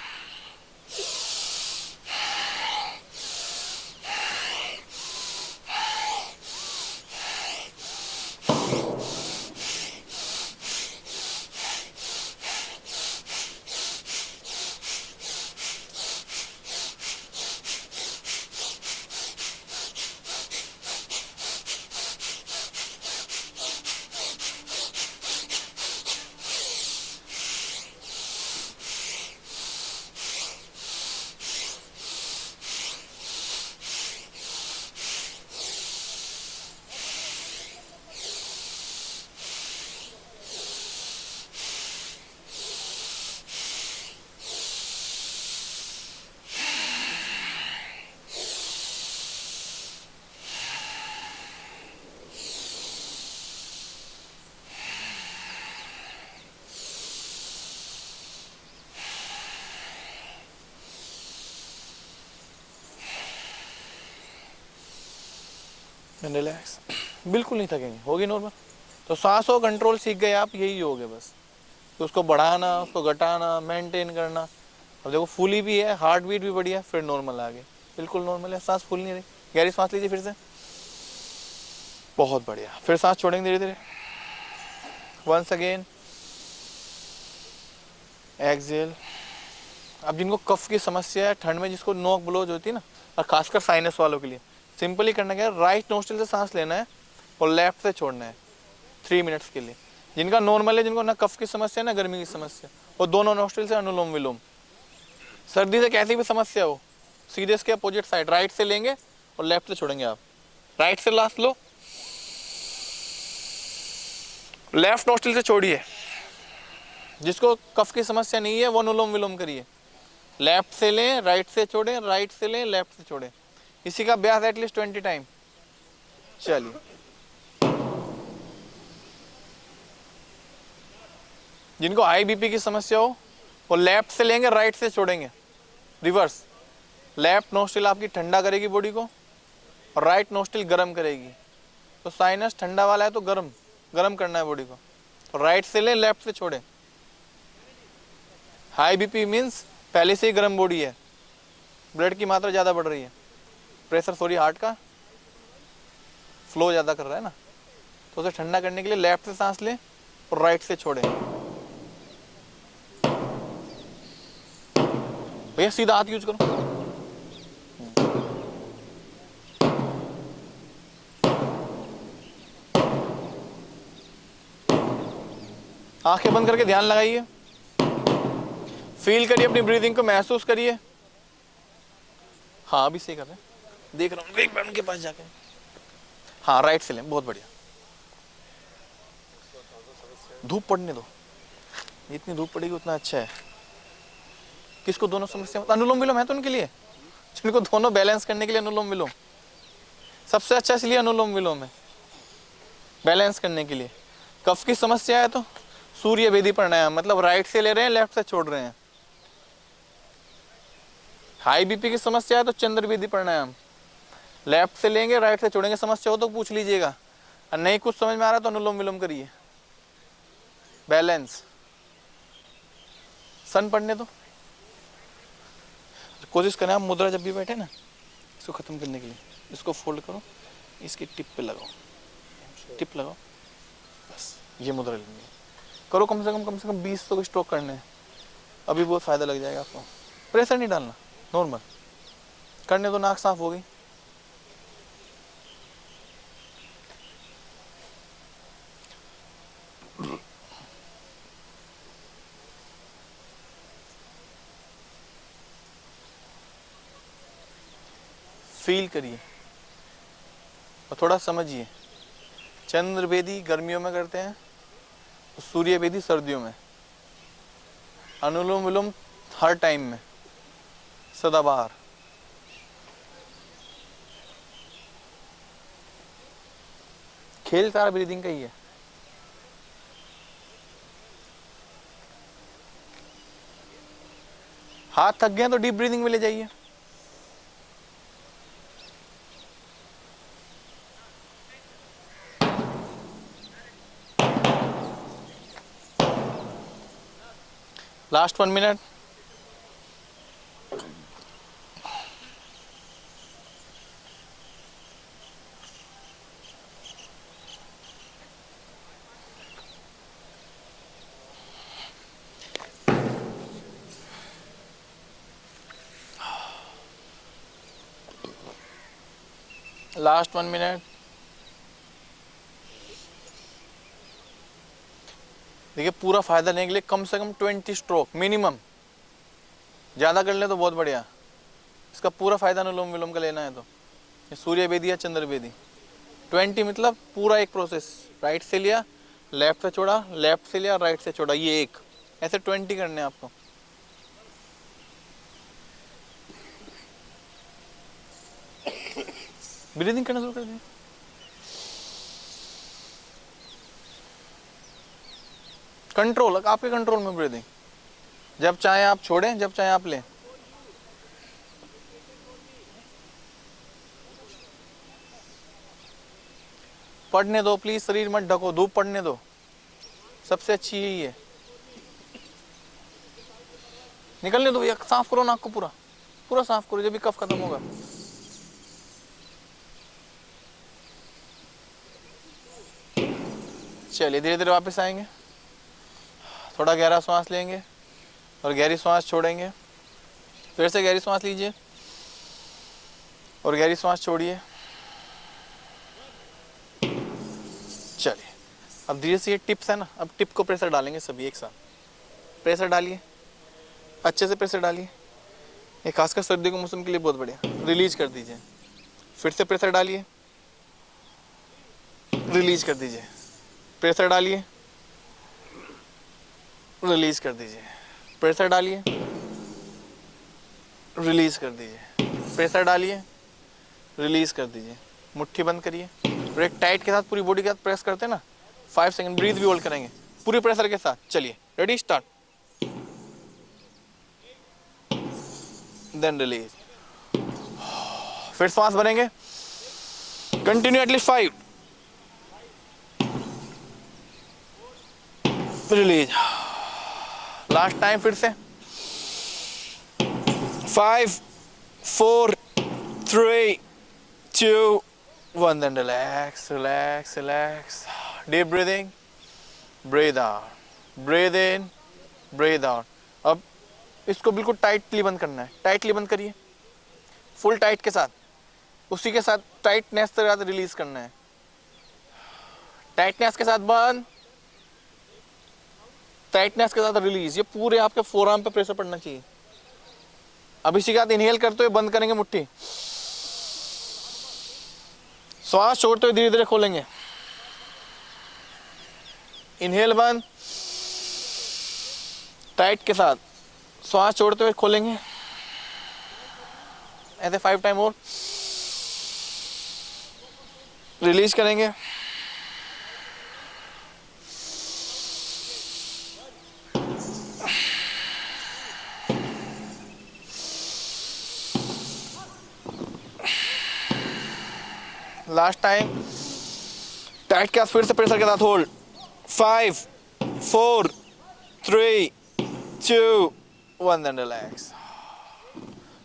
रिलैक्स, बिल्कुल नहीं थकेंगे, होगी नॉर्मल। तो सांस हो कंट्रोल सीख गए आप, यही योग है बस, तो उसको बढ़ाना, उसको घटाना, मेंटेन करना। अब देखो फूली भी है, हार्ट बीट भी बढ़िया, फिर नॉर्मल आ गए, बिल्कुल नॉर्मल है, सांस फूल नहीं रही। गहरी सांस लीजिए फिर से, बहुत बढ़िया, फिर सांस छोड़ेंगे धीरे धीरे। Once again exhale. अब जिनको कफ की समस्या है, ठंड में जिसको नोक ब्लोज होती है ना, और खासकर साइनस वालों के लिए सिंपली करना क्या है, राइट नोस्ट्रिल से सांस लेना है और लेफ्ट से छोड़ना है 3 मिनट्स के लिए। जिनका नॉर्मल है, जिनको ना कफ की समस्या ना गर्मी की समस्या, और दोनों नोस्ट्रिल से अनुलोम विलोम। सर्दी से कैसी भी समस्या हो, सीधे इसके अपोजिट साइड राइट से लेंगे और लेफ्ट से छोड़ेंगे। आप राइट से लास्ट लो, लेफ्ट नोस्ट्रिल से छोड़िए। जिसको कफ की समस्या नहीं है वो अनुलोम विलोम करिए, लेफ्ट से लें, राइट से छोड़ें, राइट से लें, लेफ्ट से छोड़ें। इसी का अभ्यास एटलीस्ट 20 टाइम। चलिए जिनको हाई बीपी की समस्या हो वो लेफ्ट से लेंगे, राइट से छोड़ेंगे, रिवर्स। लेफ्ट नोस्ट्रिल आपकी ठंडा करेगी बॉडी को और राइट नोस्ट्रिल गर्म करेगी। तो साइनस ठंडा वाला है तो गर्म गर्म करना है बॉडी को, तो राइट से लें, लेफ्ट से छोड़ें। हाई बीपी मीन्स पहले से ही गर्म बॉडी है, ब्लड की मात्रा ज़्यादा बढ़ रही है, प्रेशर सॉरी हार्ट का फ्लो ज़्यादा कर रहा है ना, तो उसे ठंडा करने के लिए लेफ्ट से सांस लें और राइट से छोड़ें। भैया सीधा हाथ यूज करो। आंखें बंद करके ध्यान लगाइए, फील करिए अपनी ब्रीदिंग को, महसूस करिए। हाँ अभी सही कर रहे हैं, देख रहा हूँ एक बार उनके पास जाके। हाँ राइट से लें, बहुत बढ़िया। धूप पड़ने दो, जितनी धूप पड़ेगी उतना अच्छा है। किसको दोनों समस्या, अनुलोम विलोम है तो उनके लिए, जिनको दोनों बैलेंस करने के लिए अनुलोम विलोम सबसे अच्छा, इसलिए अनुलोम विलोम है बैलेंस करने के लिए। कफ की समस्या है तो सूर्य वेदी प्राणायाम, मतलब राइट से ले रहे हैं लेफ्ट से छोड़ रहे हैं। हाई बीपी की समस्या है तो चंद्र वेदी प्राणायाम, लेफ्ट से लेंगे राइट से छोड़ेंगे। समस्या हो तो पूछ लीजिएगा, और नहीं कुछ समझ में आ रहा तो अनुलोम विलोम करिए, बैलेंस। सन पढ़ने दो, कोशिश करें आप मुद्रा जब भी बैठे ना, इसको खत्म करने के लिए इसको फोल्ड करो, इसकी टिप पे लगाओ, टिप लगाओ, बस ये मुद्रा लेंगे। करो कम से कम 20 तो स्ट्रोक करने हैं, अभी बहुत फायदा लग जाएगा आपको। प्रेशर नहीं डालना, नॉर्मल करने दो। नाक साफ हो गई, फील करिए और थोड़ा समझिए। चंद्र वेदी गर्मियों में करते हैं, सूर्य वेदी सर्दियों में, अनुलोम विलोम हर टाइम में, सदाबहार। खेल सारा ब्रीदिंग का ही है। हाथ थक गए तो डीप ब्रीदिंग में ले जाइए। Last 1 minute. Last 1 minute. देखिए पूरा फायदा लेने के लिए कम से कम 20 स्ट्रोक मिनिमम, ज़्यादा कर ले तो बहुत बढ़िया। इसका पूरा फायदा अनुलोम विलोम का लेना है तो ये सूर्य वेदी या चंद्र वेदी। 20 मतलब पूरा एक प्रोसेस, राइट से लिया लेफ्ट से छोड़ा, लेफ्ट से लिया राइट से छोड़ा, ये एक, ऐसे 20 करने हैं आपको। ब्रीदिंग करना शुरू कर दिए। कंट्रोल, आपके कंट्रोल में ब्रीदिंग, जब चाहे आप छोड़ें, जब चाहे आप लें। पढ़ने दो प्लीज, शरीर मत ढको, धूप पड़ने दो, सबसे अच्छी यही है। निकलने दो, साफ करो नाक को, पूरा पूरा साफ करो, जब भी कफ खत्म होगा। चलिए धीरे धीरे वापस आएंगे, थोड़ा गहरा सांस लेंगे और गहरी सांस छोड़ेंगे। फिर से गहरी सांस लीजिए और गहरी सांस छोड़िए। चलिए अब धीरे से, ये टिप्स है ना, अब टिप को प्रेशर डालेंगे सभी एक साथ। प्रेशर डालिए, अच्छे से प्रेशर डालिए, ये खासकर सर्दियों के मौसम के लिए बहुत बढ़िया। रिलीज कर दीजिए, फिर से प्रेशर डालिए, रिलीज कर दीजिए, प्रेशर डालिए, रिलीज कर दीजिए, प्रेशर डालिए, रिलीज कर दीजिए, प्रेशर डालिए, रिलीज कर दीजिए। मुट्ठी बंद करिए और एक टाइट के साथ पूरी बॉडी के साथ प्रेस करते हैं ना, 5 सेकंड ब्रीथ भी होल्ड करेंगे पूरी प्रेशर के साथ। चलिए रेडी, स्टार्ट, देन रिलीज। फिर सांस भरेंगे continue at least 5, release. Last time, फिर से 5 4, 3, 2, 1. Then relax, relax, relax. Deep breathing. Breathe out. Breathe in. Breathe out. अब इसको बिल्कुल टाइटली बंद करना है. टाइटली बंद करिए. फुल टाइट के साथ. उसी के साथ टाइटनेस के साथ रिलीज करना है. टाइटनेस के साथ बंद. टाइटनेस के साथ रिलीज. ये पूरे आपके फोरआर्म पे प्रेशर पड़ना चाहिए. अब इसी के साथ इनहेल करते हुए बंद करेंगे मुट्ठी. श्वास छोड़ते हुए धीरे धीरे खोलेंगे. इनहेल बंद. टाइट के साथ श्वास छोड़ते हुए खोलेंगे. ऐसे 5 टाइम और रिलीज करेंगे. Last time. टाइट के साथ फिर से प्रेशर के साथ होल्ड. 5, 4, 3, 2, 1. Then relax.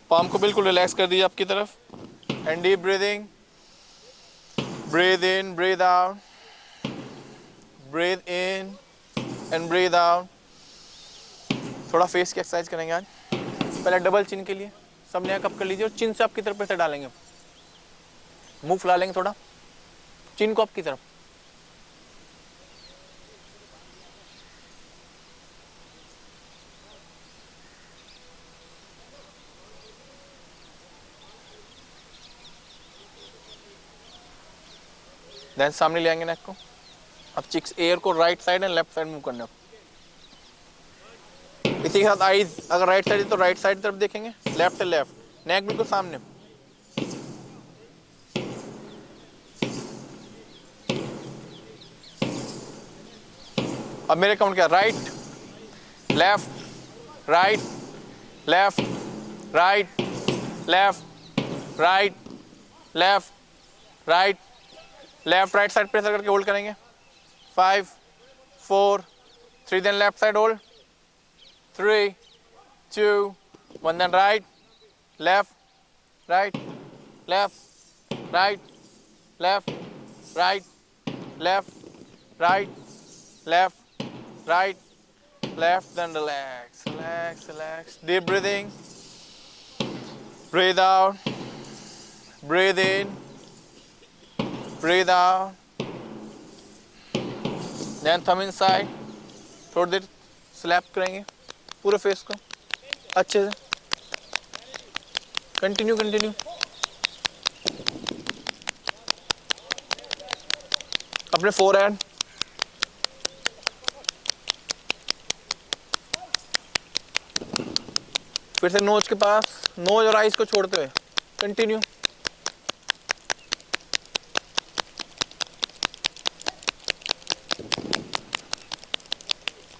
पाम को बिल्कुल रिलैक्स कर दीजिए आपकी तरफ. And deep breathing. Breathe in, breathe out. Breathe in and breathe out. थोड़ा फेस की एक्सरसाइज करेंगे आज. पहले डबल चिन के लिए सब नया कप कर लीजिए और चिन से आपकी तरफ प्रेशर डालेंगे. मुंह फुला लेंगे थोड़ा. चिन को आपकी तरफ. देन सामने ले आएंगे नेक को. अब चिक्स एयर को right side and left side move करना. इसी के साथ आईज अगर राइट साइड है तो राइट साइड तरफ देखेंगे. लेफ्ट से लेफ्ट. नेक बिल्कुल सामने. अब मेरे काउंट क्या. Right, left, right, left, right, left, right, left, right, left. Right side pressure करके होल्ड करेंगे. 5, 4, 3. Then left side hold. 3, 2, 1. Then right, left, right, left, right, left, right, left, right, left, right, left. Then relax, relax, relax. Deep breathing. Breathe out. Breathe in. Breathe out. Then thumb inside. थोड़ी देर slab करेंगे पूरे face को अच्छे से. Continue continue. अपने forehead. फिर से knows के पास. नोज और आईज को छोड़ते हुए कंटिन्यू.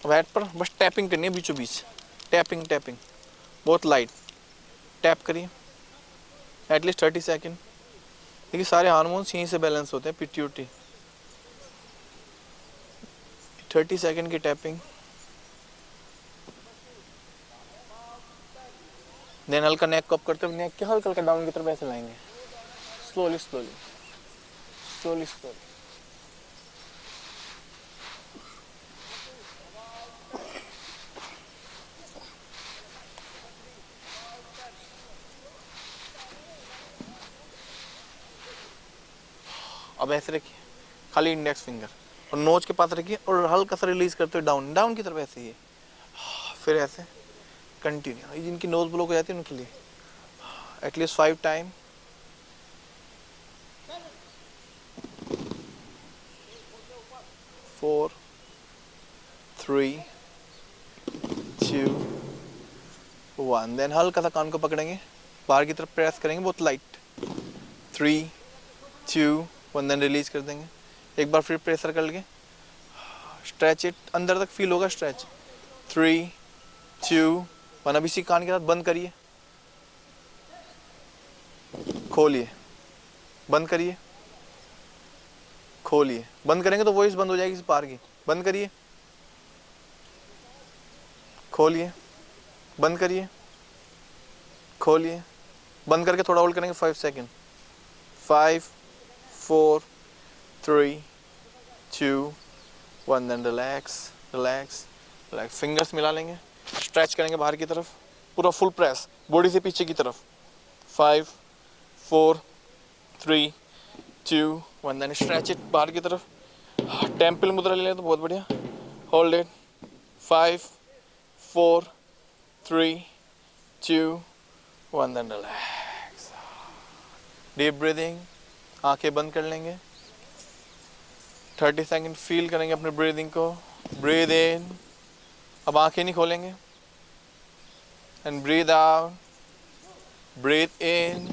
अब हेड पर बस टैपिंग करनी है बीचों बीच. टैपिंग टैपिंग बहुत लाइट. टैप करिए एटलीस्ट 30 सेकेंड. देखिए सारे हार्मोन्स यहीं से बैलेंस होते हैं. पिट्यूटरी. 30 सेकेंड की टैपिंग. देन हल्का नेक को अप करते हुए नेक के हल्का हल्का डाउन की तरफ ऐसे लाएंगे. Slowly slowly slowly slowly. अब ऐसे रखिए खाली इंडेक्स फिंगर और नोज के पास रखिए और हल्का सा रिलीज करते हुए डाउन डाउन की तरफ ऐसे ही. फिर ऐसे कंटिन्यू. जिनकी नोज ब्लॉक हो जाती है उनके लिए एटलीस्ट 5 टाइम. फोर, 3, 2, 1. देन हल्का सा कान को पकड़ेंगे. बाहर की तरफ प्रेस करेंगे बहुत लाइट. 3, 2, 1. देन रिलीज कर देंगे. एक बार फिर प्रेशर कर लेंगे. Stretch it. अंदर तक फील होगा स्ट्रेच. 3, 2, 1. अब इसी कान के साथ बंद करिए. खोलिए. बंद करिए. खोलिए. बंद करेंगे तो वॉइस बंद हो जाएगी इस पार की. बंद करिए. खोलिए. बंद करिए. खोलिए. बंद करके थोड़ा होल्ड करेंगे 5 second. 5 4 3 2 1 then relax relax relax. Fingers मिला लेंगे, स्ट्रेच करेंगे बाहर की तरफ, पूरा फुल प्रेस बॉडी से पीछे की तरफ। 5 4 3 2 1 देन स्ट्रेच इट बाहर की तरफ। टेम्पल मुद्रा ले लें तो बहुत बढ़िया। Hold it. 5 4 3 2 1 then relax. Deep breathing, आंखें बंद कर लेंगे। 30 सेकेंड फील करेंगे अपने ब्रीदिंग को। ब्रीद इन, अब आंखें नहीं खोलेंगे, and breathe out. Breathe in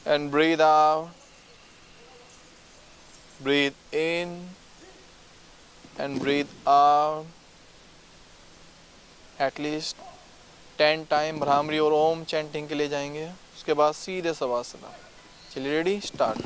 and breathe out. Breathe in and breathe out. At least 10 time bhramari और ओम चैंटिंग के लिए जाएंगे, उसके बाद सीधे शवासना। चलिए रेडी, स्टार्ट।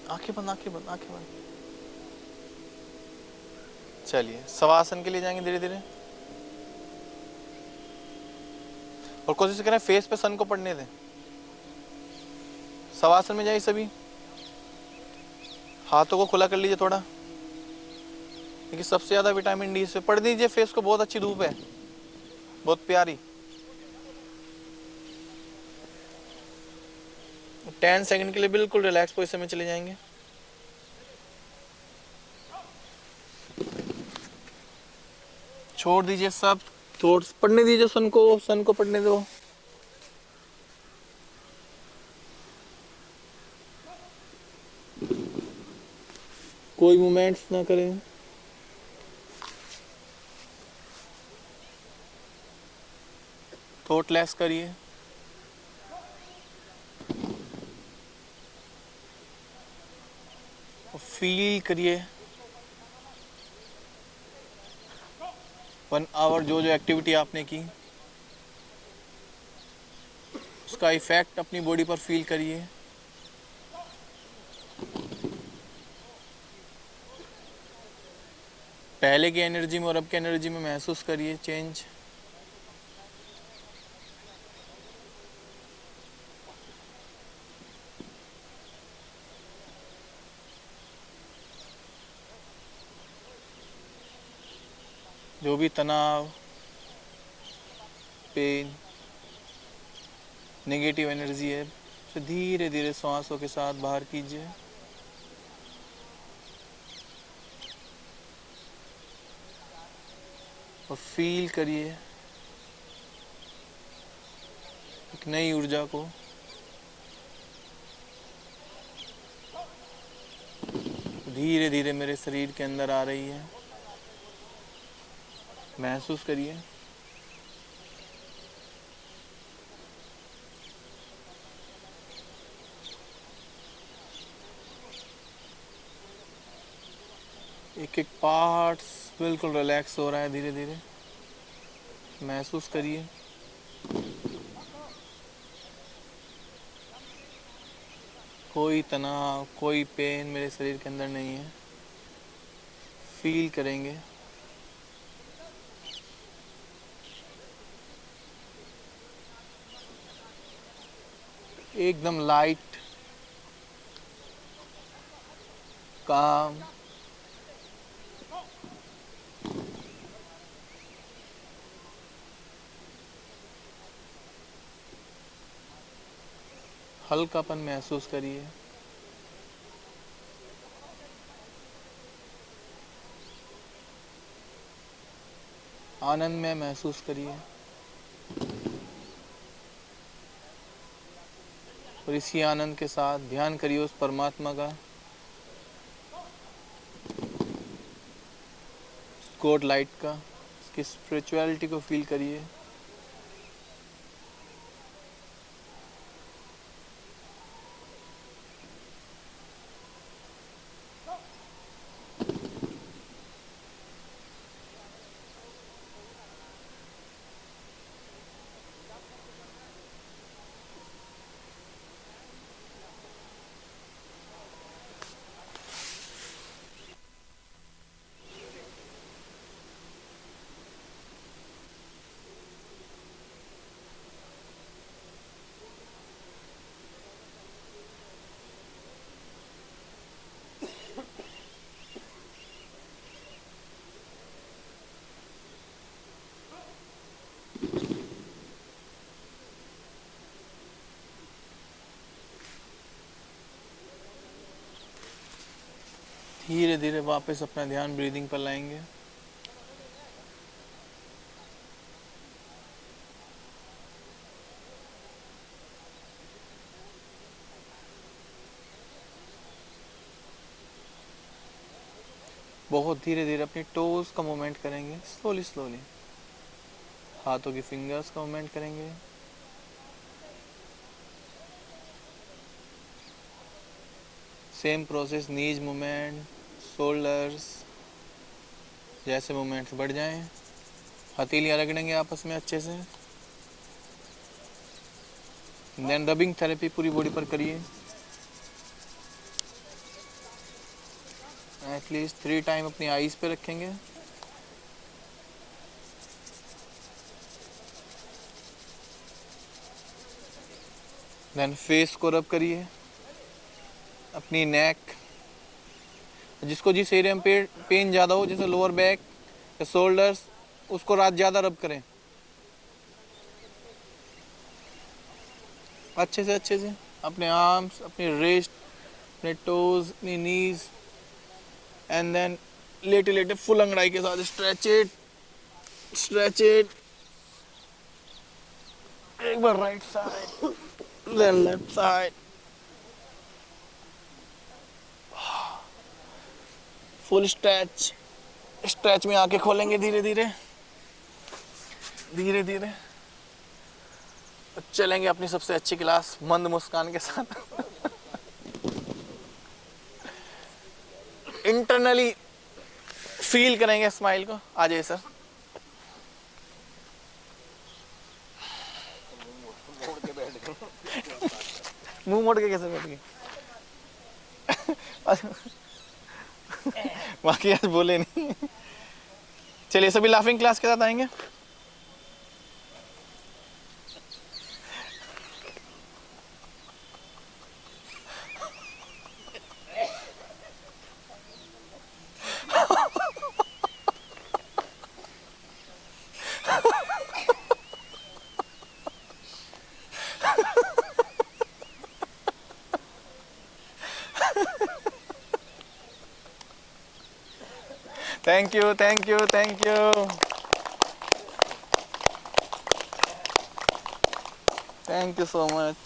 आंखें बंद, आंखें बंद, आंखें बंद। चलिए शवासन के लिए जाएंगे धीरे धीरे, और कोशिश करें फेस पे सन को पड़ने दें। शवासन में जाइए सभी, हाथों को खुला कर लीजिए थोड़ा, क्योंकि सबसे ज्यादा विटामिन डी से पढ़ दीजिए फेस को, बहुत अच्छी धूप है, बहुत प्यारी। 10 सेकंड के लिए बिल्कुल रिलैक्स पोजीशन में चले जाएंगे। छोड़ दीजिए सब थॉट्स, पढ़ने दीजिए सन को पढ़ने दो। कोई मूवमेंट्स ना करें। थॉटलेस करिए। फील करिए 1 आवर जो जो एक्टिविटी आपने की, उसका इफेक्ट अपनी बॉडी पर फील करिए। पहले की एनर्जी में और अब की एनर्जी में महसूस करिए चेंज। जो भी तनाव, पेन, नेगेटिव एनर्जी है, उसे धीरे धीरे सांसों के साथ बाहर कीजिए। और फील करिए एक नई ऊर्जा को धीरे धीरे मेरे शरीर के अंदर आ रही है। महसूस करिए। एक एक पार्ट्स बिल्कुल रिलैक्स हो रहा है धीरे धीरे। महसूस करिए। कोई तनाव, कोई पेन मेरे शरीर के अंदर नहीं है। फील करेंगे। एकदम लाइट, काम, हल्कापन महसूस करिए। आनंद में महसूस करिए। और इसी आनंद के साथ ध्यान करिए उस परमात्मा का, गॉड लाइट का, उसकी स्पिरिचुअलिटी को फील करिए। धीरे धीरे वापस अपना ध्यान ब्रीदिंग पर लाएंगे। बहुत धीरे धीरे अपनी टोज का मूवमेंट करेंगे, स्लोली स्लोली। हाथों की फिंगर्स का मूवमेंट करेंगे। सेम प्रोसेस, नीज मूवमेंट, शोल्डर्स, जैसे मूवमेंट्स बढ़ जाएं, हथेलियां रगड़ेंगे आपस में अच्छे से। देन रबिंग थेरेपी पूरी बॉडी पर करिए। एटलीस्ट 3 टाइम अपनी आईज पे रखेंगे। देन फेस को रब करिए, अपनी नेक, जिसको जिस एरिया में पेन ज़्यादा हो, जैसे लोअर बैक या शोल्डर्स, उसको रात ज़्यादा रब करें अच्छे से। अपने आर्म्स, अपनी रिस्ट, अपने टोज, अपनी नीज, एंड देन लेटे लेटे फुल अंगड़ाई के साथ स्ट्रेच इट। एक बार right side, then left side. Full stretch में आंखें खोलेंगे धीरे धीरे। चलेंगे अपनी सबसे अच्छी क्लास मंद मुस्कान के साथ। इंटरनली फील करेंगे स्माइल को। आ जाइए सर। मोड़ के बैठ गए। मुंह मोड़ के कैसे बैठ गए? बाकी आज बोले नहीं। चलिए सभी लाफिंग क्लास के साथ आएंगे। Thank you. Thank you so much.